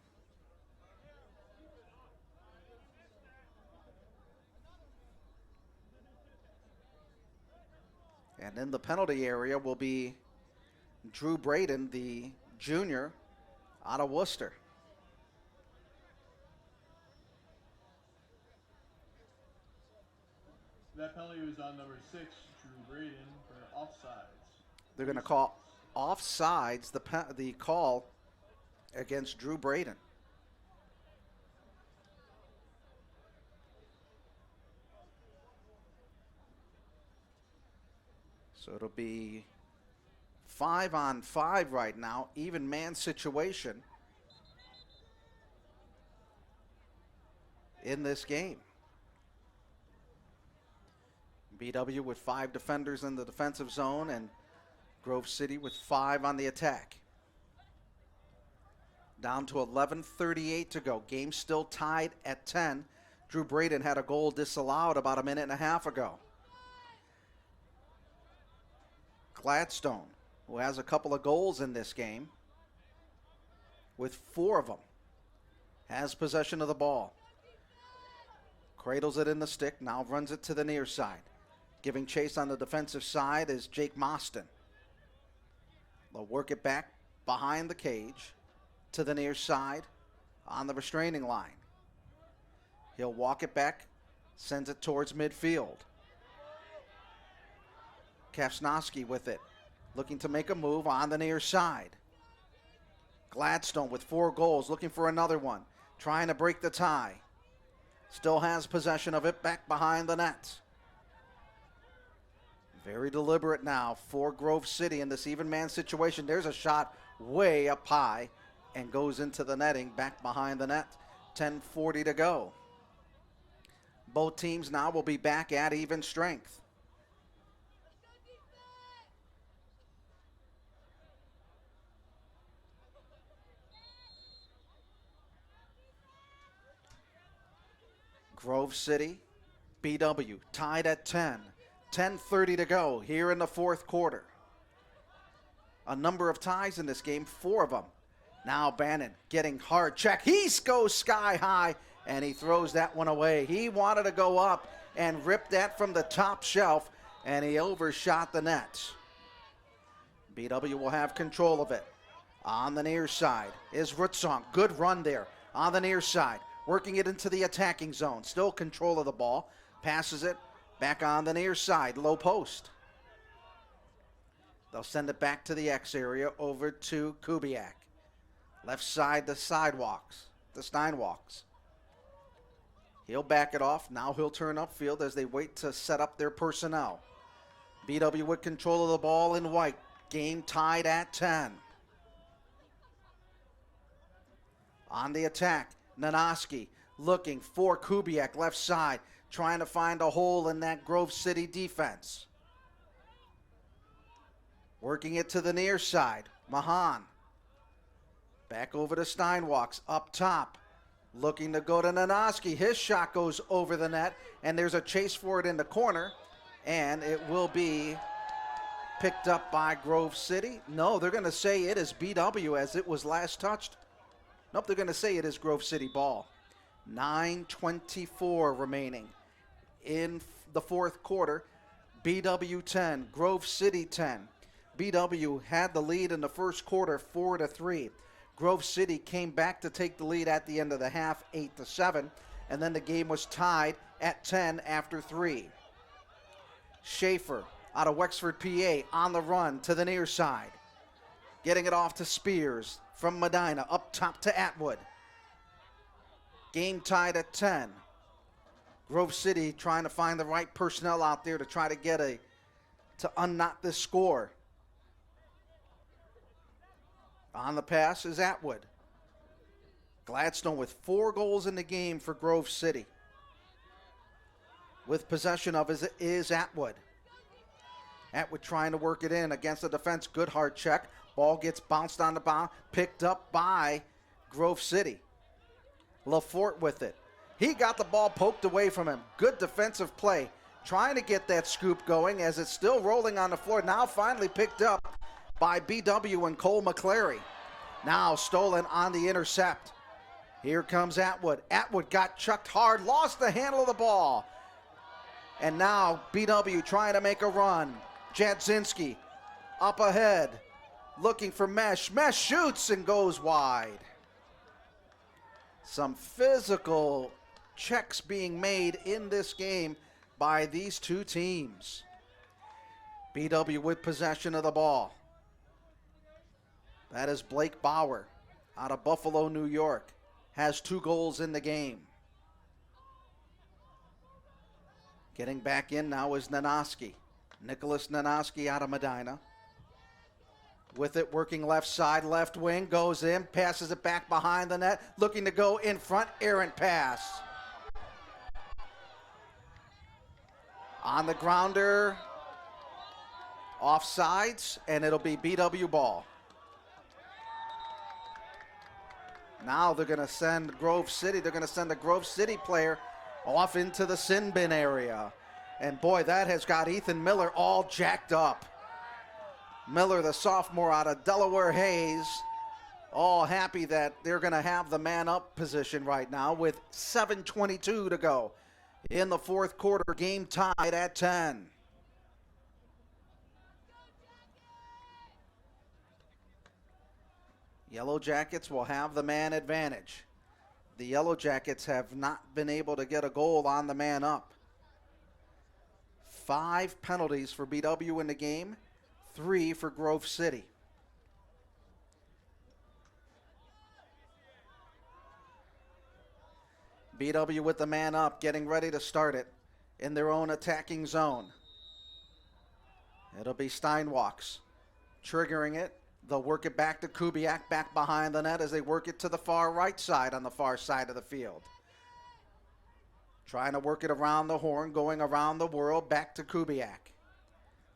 And in the penalty area will be Drew Braden, the junior out of Worcester. That penalty was on number 6, Drew Braden, for offsides. They're going to call offsides the call against Drew Braden. So it'll be 5-on-5 right now, even man situation in this game. BW with 5 defenders in the defensive zone and Grove City with 5 on the attack. Down to 11:38 to go. Game still tied at 10. Drew Braden had a goal disallowed about a minute and a half ago. Gladstone, who has a couple of goals in this game, with 4 of them, has possession of the ball. Cradles it in the stick, now runs it to the near side. Giving chase on the defensive side is Jake Mostyn. They'll work it back behind the cage to the near side on the restraining line. He'll walk it back, sends it towards midfield. Kafsnowski with it, looking to make a move on the near side. Gladstone with 4 goals, looking for another one, trying to break the tie. Still has possession of it back behind the net. Very deliberate now for Grove City in this even man situation. There's a shot way up high and goes into the netting back behind the net. 10:40 to go. Both teams now will be back at even strength. Grove City, BW tied at 10. 10:30 to go here in the fourth quarter. A number of ties in this game, 4 of them. Now Bannon getting hard check. He goes sky high, and he throws that one away. He wanted to go up and rip that from the top shelf, and he overshot the net. BW will have control of it. On the near side is Rutsong. Good run there on the near side. Working it into the attacking zone. Still control of the ball. Passes it back on the near side. Low post. They'll send it back to the X area over to Kubiak. Left side, the sidewalks. The Steinwalks. He'll back it off. Now he'll turn upfield as they wait to set up their personnel. BW with control of the ball in white. Game tied at 10. On the attack, Nanoski looking for Kubiak, left side, trying to find a hole in that Grove City defense. Working it to the near side, Mahan. Back over to Steinwalks, up top. Looking to go to Nanoski. His shot goes over the net, and there's a chase for it in the corner, and it will be picked up by Grove City. No, they're going to say it is BW as it was last touched. Nope, they're going to say it is Grove City ball. 9:24 remaining in the fourth quarter. BW 10, Grove City 10. BW had the lead in the first quarter 4-3. Grove City came back to take the lead at the end of the half 8-7, and then the game was tied at 10 after 3. Schaefer out of Wexford, PA, on the run to the near side. Getting it off to Spears from Medina, up top to Atwood. Game tied at 10. Grove City trying to find the right personnel out there to try to get to unknot this score. On the pass is Atwood. Gladstone with 4 goals in the game for Grove City. With possession of is Atwood. Atwood trying to work it in against the defense. Good hard check. Ball gets bounced on the bound. Picked up by Grove City. Lafort with it. He got the ball poked away from him. Good defensive play. Trying to get that scoop going as it's still rolling on the floor. Now finally picked up by BW and Cole McClary. Now stolen on the intercept. Here comes Atwood. Atwood got chucked hard, lost the handle of the ball. And now BW trying to make a run. Jadzinski up ahead, looking for Mesh. Mesh shoots and goes wide. Some physical checks being made in this game by these two teams. BW with possession of the ball. That is Blake Bauer out of Buffalo, New York. Has 2 goals in the game. Getting back in now is Nanoski. Nicholas Nanoski out of Medina. With it, working left side, left wing, goes in, passes it back behind the net, looking to go in front, errant pass. On the grounder, offsides, and it'll be BW ball. Now they're going to send Grove City, they're going to send a Grove City player off into the sin bin area. And boy, that has got Ethan Miller all jacked up. Miller, the sophomore out of Delaware Hayes, all happy that they're going to have the man-up position right now with 7:22 to go in the fourth quarter. Game tied at 10. Yellow Jackets will have the man advantage. The Yellow Jackets have not been able to get a goal on the man up. 5 penalties for BW in the game, 3 for Grove City. BW with the man up, getting ready to start it in their own attacking zone. It'll be Steinwalks triggering it. They'll work it back to Kubiak, back behind the net as they work it to the far right side on the far side of the field. Trying to work it around the horn, going around the world, back to Kubiak.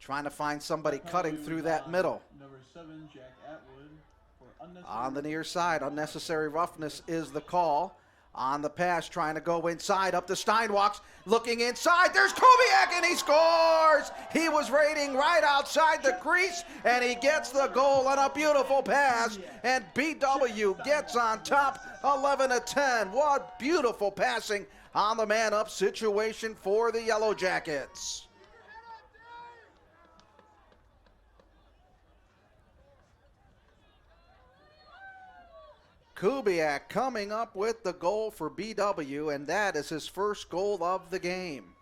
Trying to find somebody cutting through that middle. Number 7, Jack Atwood. On the near side, unnecessary roughness is the call. On the pass, trying to go inside, up to Steinwalks, looking inside, there's Kubiak, and he scores! He was raiding right outside the crease, and he gets the goal on a beautiful pass, and BW gets on top, 11-10. What beautiful passing on the man-up situation for the Yellow Jackets. Kubiak coming up with the goal for BW, and that is his first goal of the game.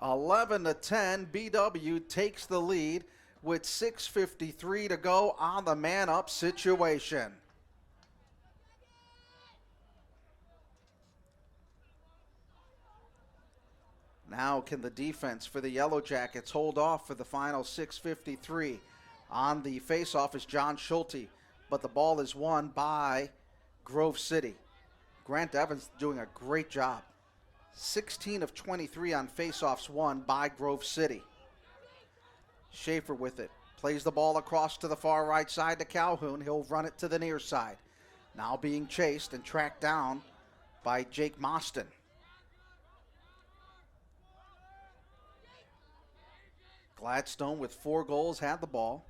11-10, BW takes the lead with 6:53 to go on the man-up situation. Now can the defense for the Yellow Jackets hold off for the final 6:53? On the faceoff is John Schulte, but the ball is won by Grove City. Grant Evans doing a great job. 16 of 23 on faceoffs won by Grove City. Schaefer with it. Plays the ball across to the far right side to Calhoun. He'll run it to the near side. Now being chased and tracked down by Jake Mostyn. Gladstone with 4 goals had the ball.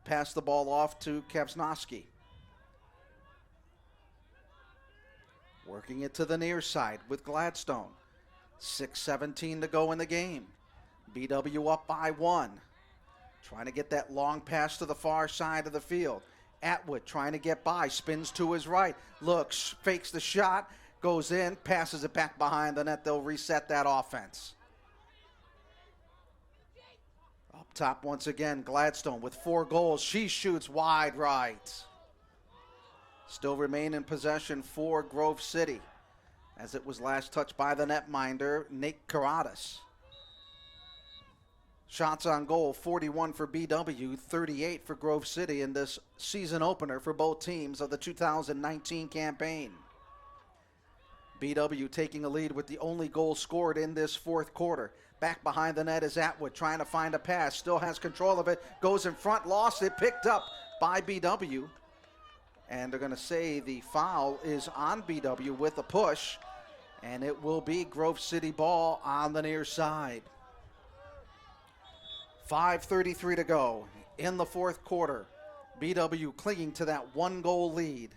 Passed the ball off to Kevsnowski. Working it to the near side with Gladstone. 6:17 to go in the game. BW up by 1. Trying to get that long pass to the far side of the field. Atwood trying to get by, spins to his right, looks, fakes the shot, goes in, passes it back behind the net. They'll reset that offense. Up top once again, Gladstone with 4 goals. She shoots wide right. Still remain in possession for Grove City, as it was last touched by the netminder, Nate Karadas. Shots on goal, 41 for BW, 38 for Grove City in this season opener for both teams of the 2019 campaign. BW taking a lead with the only goal scored in this fourth quarter. Back behind the net is Atwood trying to find a pass, still has control of it, goes in front, lost it, picked up by BW. And they're going to say the foul is on BW with a push, and it will be Grove City ball on the near side. 5:33 to go in the fourth quarter. BW clinging to that 1-goal lead.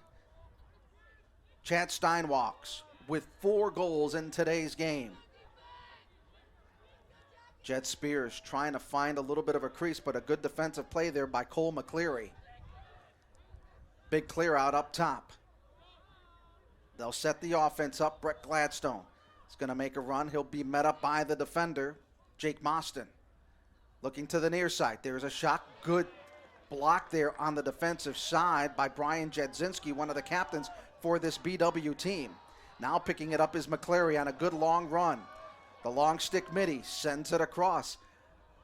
Chad Steinwalks with 4 goals in today's game. Jed Spears trying to find a little bit of a crease, but a good defensive play there by Cole McCleary. Big clear out up top. They'll set the offense up. Brett Gladstone is going to make a run. He'll be met up by the defender, Jake Mostyn. Looking to the near side. There's a shot. Good block there on the defensive side by Brian Jedzinski, one of the captains for this BW team. Now picking it up is McCleary on a good long run. The long stick midi sends it across.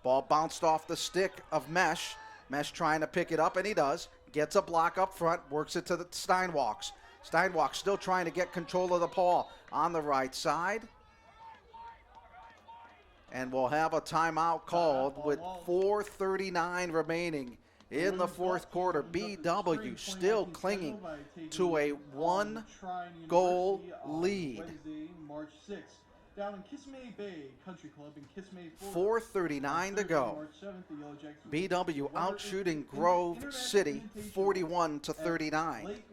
Ball bounced off the stick of Mesh. Mesh trying to pick it up, and he does. Gets a block up front, works it to the Steinwalks. Steinwalks still trying to get control of the ball on the right side. And we'll have a timeout called with 4:39 remaining in the fourth quarter. BW still clinging to a 1-goal lead. March 6th, down in Kissimmee Bay Country Club in Kissimmee. 4:39 to go. BW outshooting Grove City 41-39.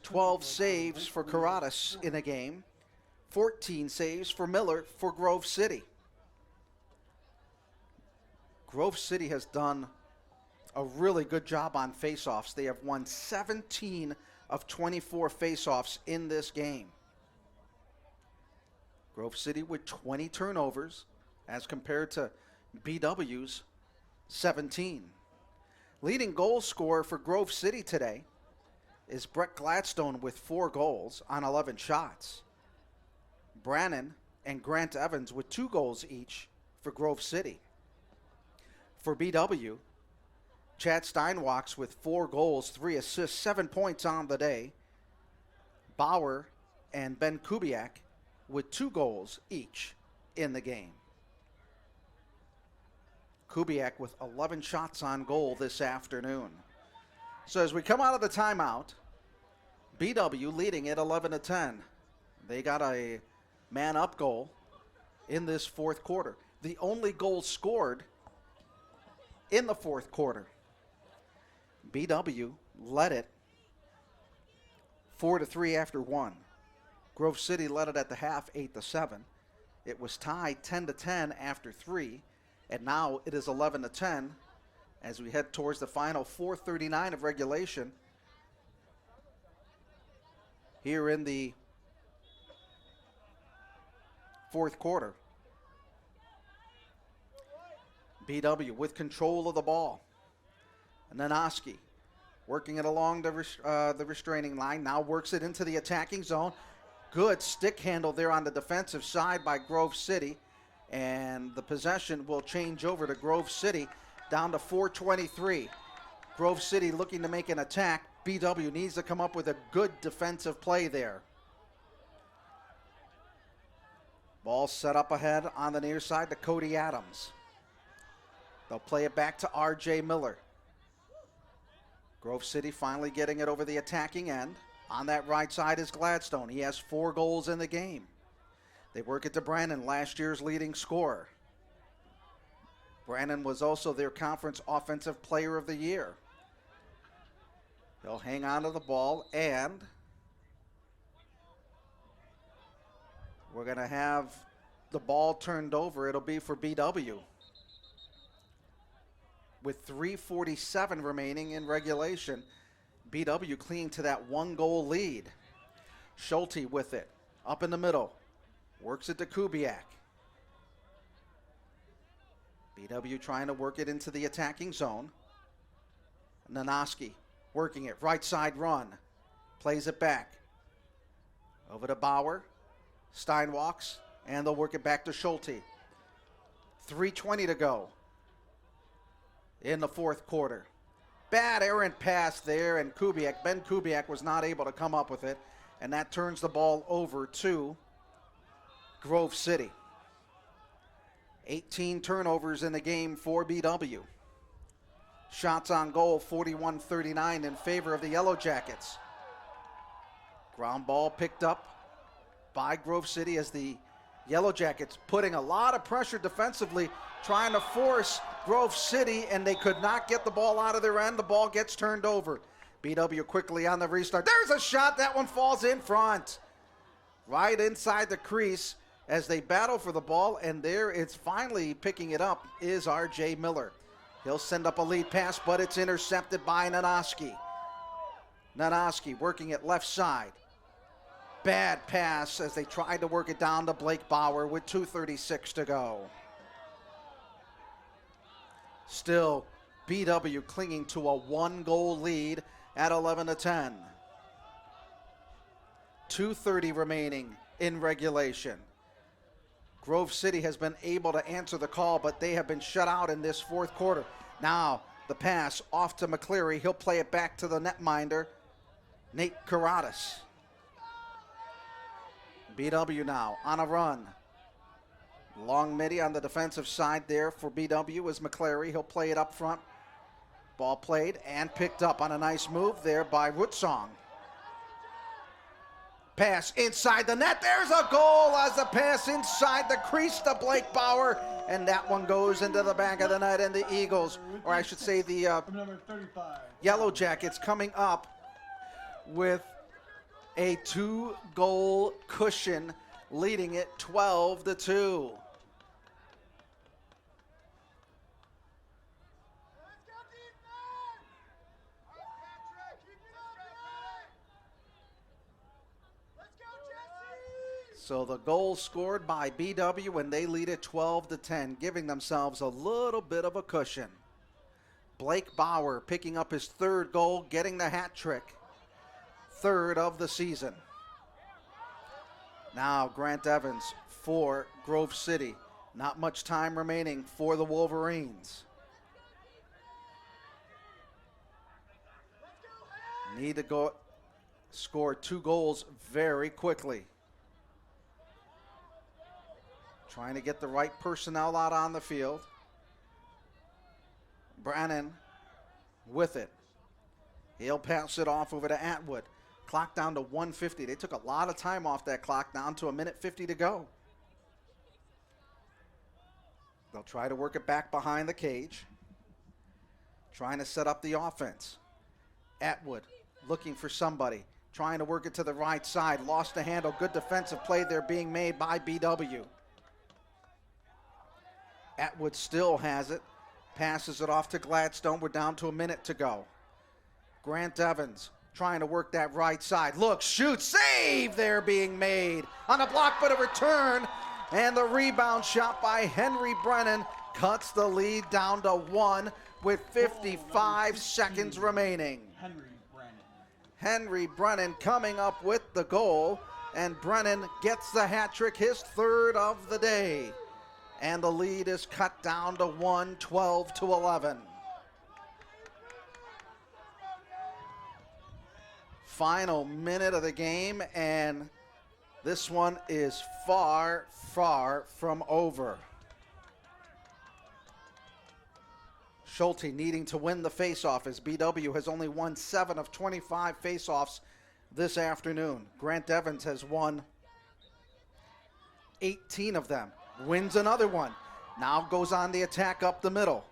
12 saves for Karadas in a game. 14 saves for Miller for Grove City. Grove City has done a really good job on faceoffs. They have won 17 of 24 faceoffs in this game. Grove City with 20 turnovers as compared to BW's 17. Leading goal scorer for Grove City today is Brett Gladstone with 4 goals on 11 shots. Brannon and Grant Evans with 2 goals each for Grove City. For BW, Chad Steinwalks with 4 goals, 3 assists, 7 points on the day. Bauer and Ben Kubiak with 2 goals each in the game. Kubiak with 11 shots on goal this afternoon. So as we come out of the timeout, BW leading at 11-10. They got a man-up goal in this fourth quarter. The only goal scored in the fourth quarter. BW led it 4-3 after 1. Grove City led it at the half 8-7. It was tied 10-10 after 3, and now it is 11-10 as we head towards the final 4:39 of regulation here in the fourth quarter. BW with control of the ball. Nanoski working it along the restraining line. Now works it into the attacking zone. Good stick handle there on the defensive side by Grove City. And the possession will change over to Grove City, down to 4:23. Grove City looking to make an attack. BW needs to come up with a good defensive play there. Ball set up ahead on the near side to Cody Adams. They'll play it back to R.J. Miller. Grove City finally getting it over the attacking end. On that right side is Gladstone. He has 4 goals in the game. They work it to Brandon, last year's leading scorer. Brandon was also their conference offensive player of the year. They'll hang on to the ball, and we're going to have the ball turned over. It'll be for BW. With 3:47 remaining in regulation, BW clinging to that 1-goal lead. Schulte with it, up in the middle. Works it to Kubiak. BW trying to work it into the attacking zone. Nanoski working it, right side run. Plays it back. Over to Bauer. Stein walks, and they'll work it back to Schulte. 3:20 to go in the fourth quarter. Bad errant pass there, and Ben Kubiak was not able to come up with it, and that turns the ball over to Grove City. 18 turnovers in the game for BW. Shots on goal, 41-39 in favor of the Yellow Jackets. Ground ball picked up by Grove City as the Yellow Jackets putting a lot of pressure defensively, trying to force Grove City, and they could not get the ball out of their end. The ball gets turned over. BW quickly on the restart. There's a shot. That one falls in front. Right inside the crease as they battle for the ball, and there it's finally picking it up is R.J. Miller. He'll send up a lead pass, but it's intercepted by Nanoski. Nanoski working it left side. Bad pass as they tried to work it down to Blake Bauer with 2:36 to go. Still, BW clinging to a 1-goal lead at 11-10. 2:30 remaining in regulation. Grove City has been able to answer the call, but they have been shut out in this fourth quarter. Now, the pass off to McCleary. He'll play it back to the netminder, Nate Karadas. BW now on a run. Long midi on the defensive side there for BW is McCleary. He'll play it up front. Ball played and picked up on a nice move there by Woodsong. Pass inside the net. There's a goal as the pass inside the crease to Blake Bauer. And that one goes into the back of the net, and the Eagles, or I should say the number 35. Yellow Jackets coming up with a 2-goal cushion, leading it 12-2. So the goal scored by BW, and they lead it 12-10, giving themselves a little bit of a cushion. Blake Bauer picking up his 3rd goal, getting the hat trick. 3rd of the season. Now Grant Evans for Grove City. Not much time remaining for the Wolverines. Need to go score 2 goals very quickly. Trying to get the right personnel out on the field. Brannon with it. He'll pass it off over to Atwood. Clock down to 1:50. They took a lot of time off that clock, down to 1:50 to go. They'll try to work it back behind the cage. Trying to set up the offense. Atwood looking for somebody. Trying to work it to the right side. Lost the handle. Good defensive play there being made by BW. Atwood still has it. Passes it off to Gladstone. We're down to 1 minute to go. Grant Evans trying to work that right side. Look, shoot, save there being made on a block, but a return. And the rebound shot by Henry Brennan cuts the lead down to 1 with 55 seconds remaining. Henry Brennan coming up with the goal, and Brennan gets the hat trick, his 3rd of the day. and the lead is cut down to 1, 12-11. Final minute of the game, and this one is far, far from over. Schulte needing to win the faceoff as BW has only won 7 of 25 faceoffs this afternoon. Grant Evans has won 18 of them. Wins another one. Now goes on the attack up the middle.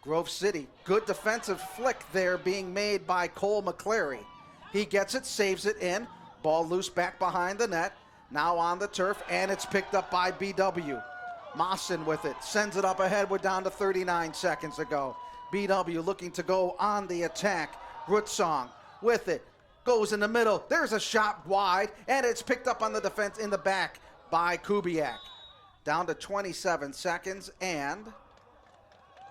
Grove City, good defensive flick there being made by Cole McClary. He gets it, saves it in. Ball loose back behind the net. Now on the turf, and it's picked up by BW. Mawson with it, sends it up ahead. We're down to 39 seconds to go. BW looking to go on the attack. Rutsong with it, goes in the middle. There's a shot wide, and it's picked up on the defense in the back by Kubiak. Down to 27 seconds, and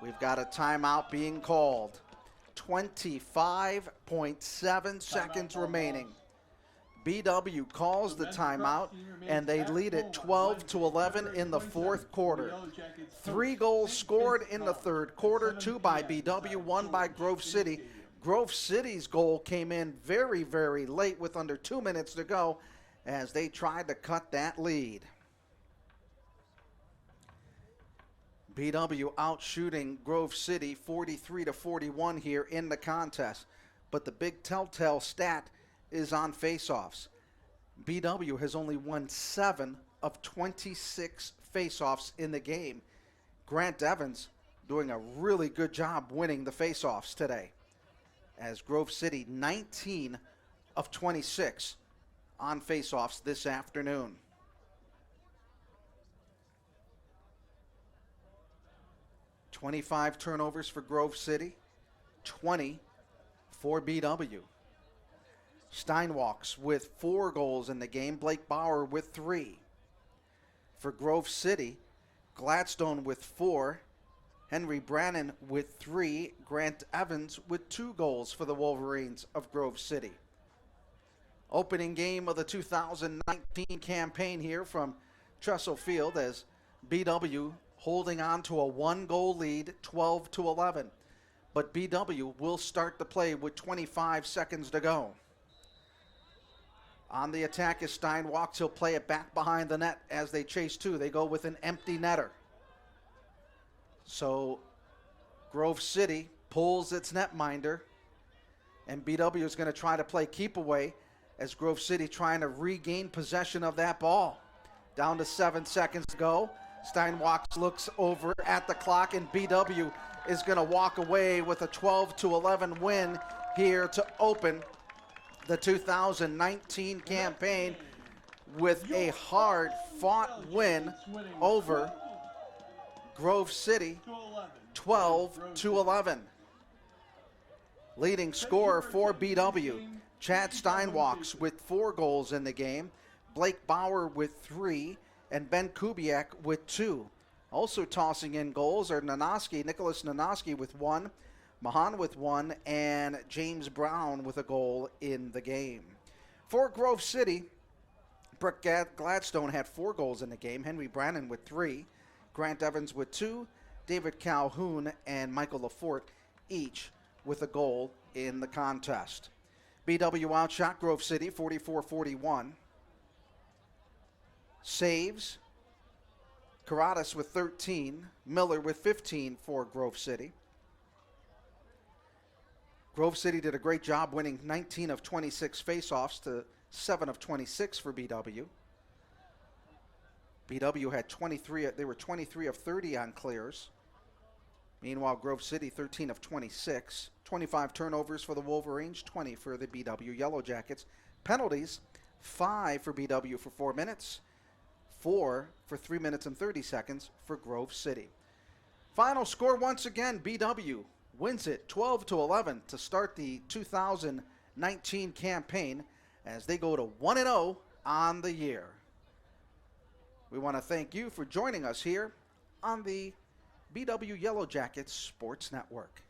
we've got a timeout being called. 25.7 seconds remaining. BW calls the timeout, and they lead it 12-11 in the fourth quarter. 3 goals scored in the third quarter, 2 by BW, 1 by Grove City. Grove City's goal came in very, very late with under 2 minutes to go as they tried to cut that lead. BW out shooting Grove City 43-41 here in the contest. But the big telltale stat is on faceoffs. BW has only won 7 of 26 faceoffs in the game. Grant Evans doing a really good job winning the faceoffs today, as Grove City 19 of 26 on faceoffs this afternoon. 25 turnovers for Grove City, 20 for BW. Steinwalks with 4 goals in the game, Blake Bauer with 3. For Grove City, Gladstone with 4, Henry Brannon with 3, Grant Evans with 2 goals for the Wolverines of Grove City. Opening game of the 2019 campaign here from Trestle Field as BW holding on to a 1-goal lead, 12-11. But BW will start the play with 25 seconds to go. On the attack is Steinwalks. He'll play it back behind the net as they chase 2. They go with an empty netter. So Grove City pulls its netminder, and BW is going to try to play keep away as Grove City trying to regain possession of that ball. Down to 7 seconds to go. Steinwalks looks over at the clock, and BW is going to walk away with a 12-11 win here to open the 2019 campaign with a hard-fought win over Grove City, 12-11. Leading scorer for BW, Chad Steinwalks with 4 goals in the game, Blake Bauer with 3, and Ben Kubiak with 2. Also tossing in goals are Nicholas Nanoski with 1, Mahan with 1, and James Brown with a goal in the game. For Grove City, Brooke Gladstone had 4 goals in the game, Henry Brannon with 3, Grant Evans with 2, David Calhoun and Michael Lafort each with a goal in the contest. BW outshot Grove City 44-41. Saves, Karadas with 13, Miller with 15 for Grove City. Grove City did a great job winning 19 of 26 faceoffs to 7 of 26 for BW. BW had 23, they were 23 of 30 on clears. Meanwhile, Grove City 13 of 26. 25 turnovers for the Wolverines, 20 for the BW Yellow Jackets. Penalties, 5 for BW for 4 minutes. 4 for 3 minutes and 30 seconds for Grove City. Final score once again, BW wins it 12-11 to start the 2019 campaign as they go to 1-0 on the year. We want to thank you for joining us here on the BW Yellow Jackets Sports Network.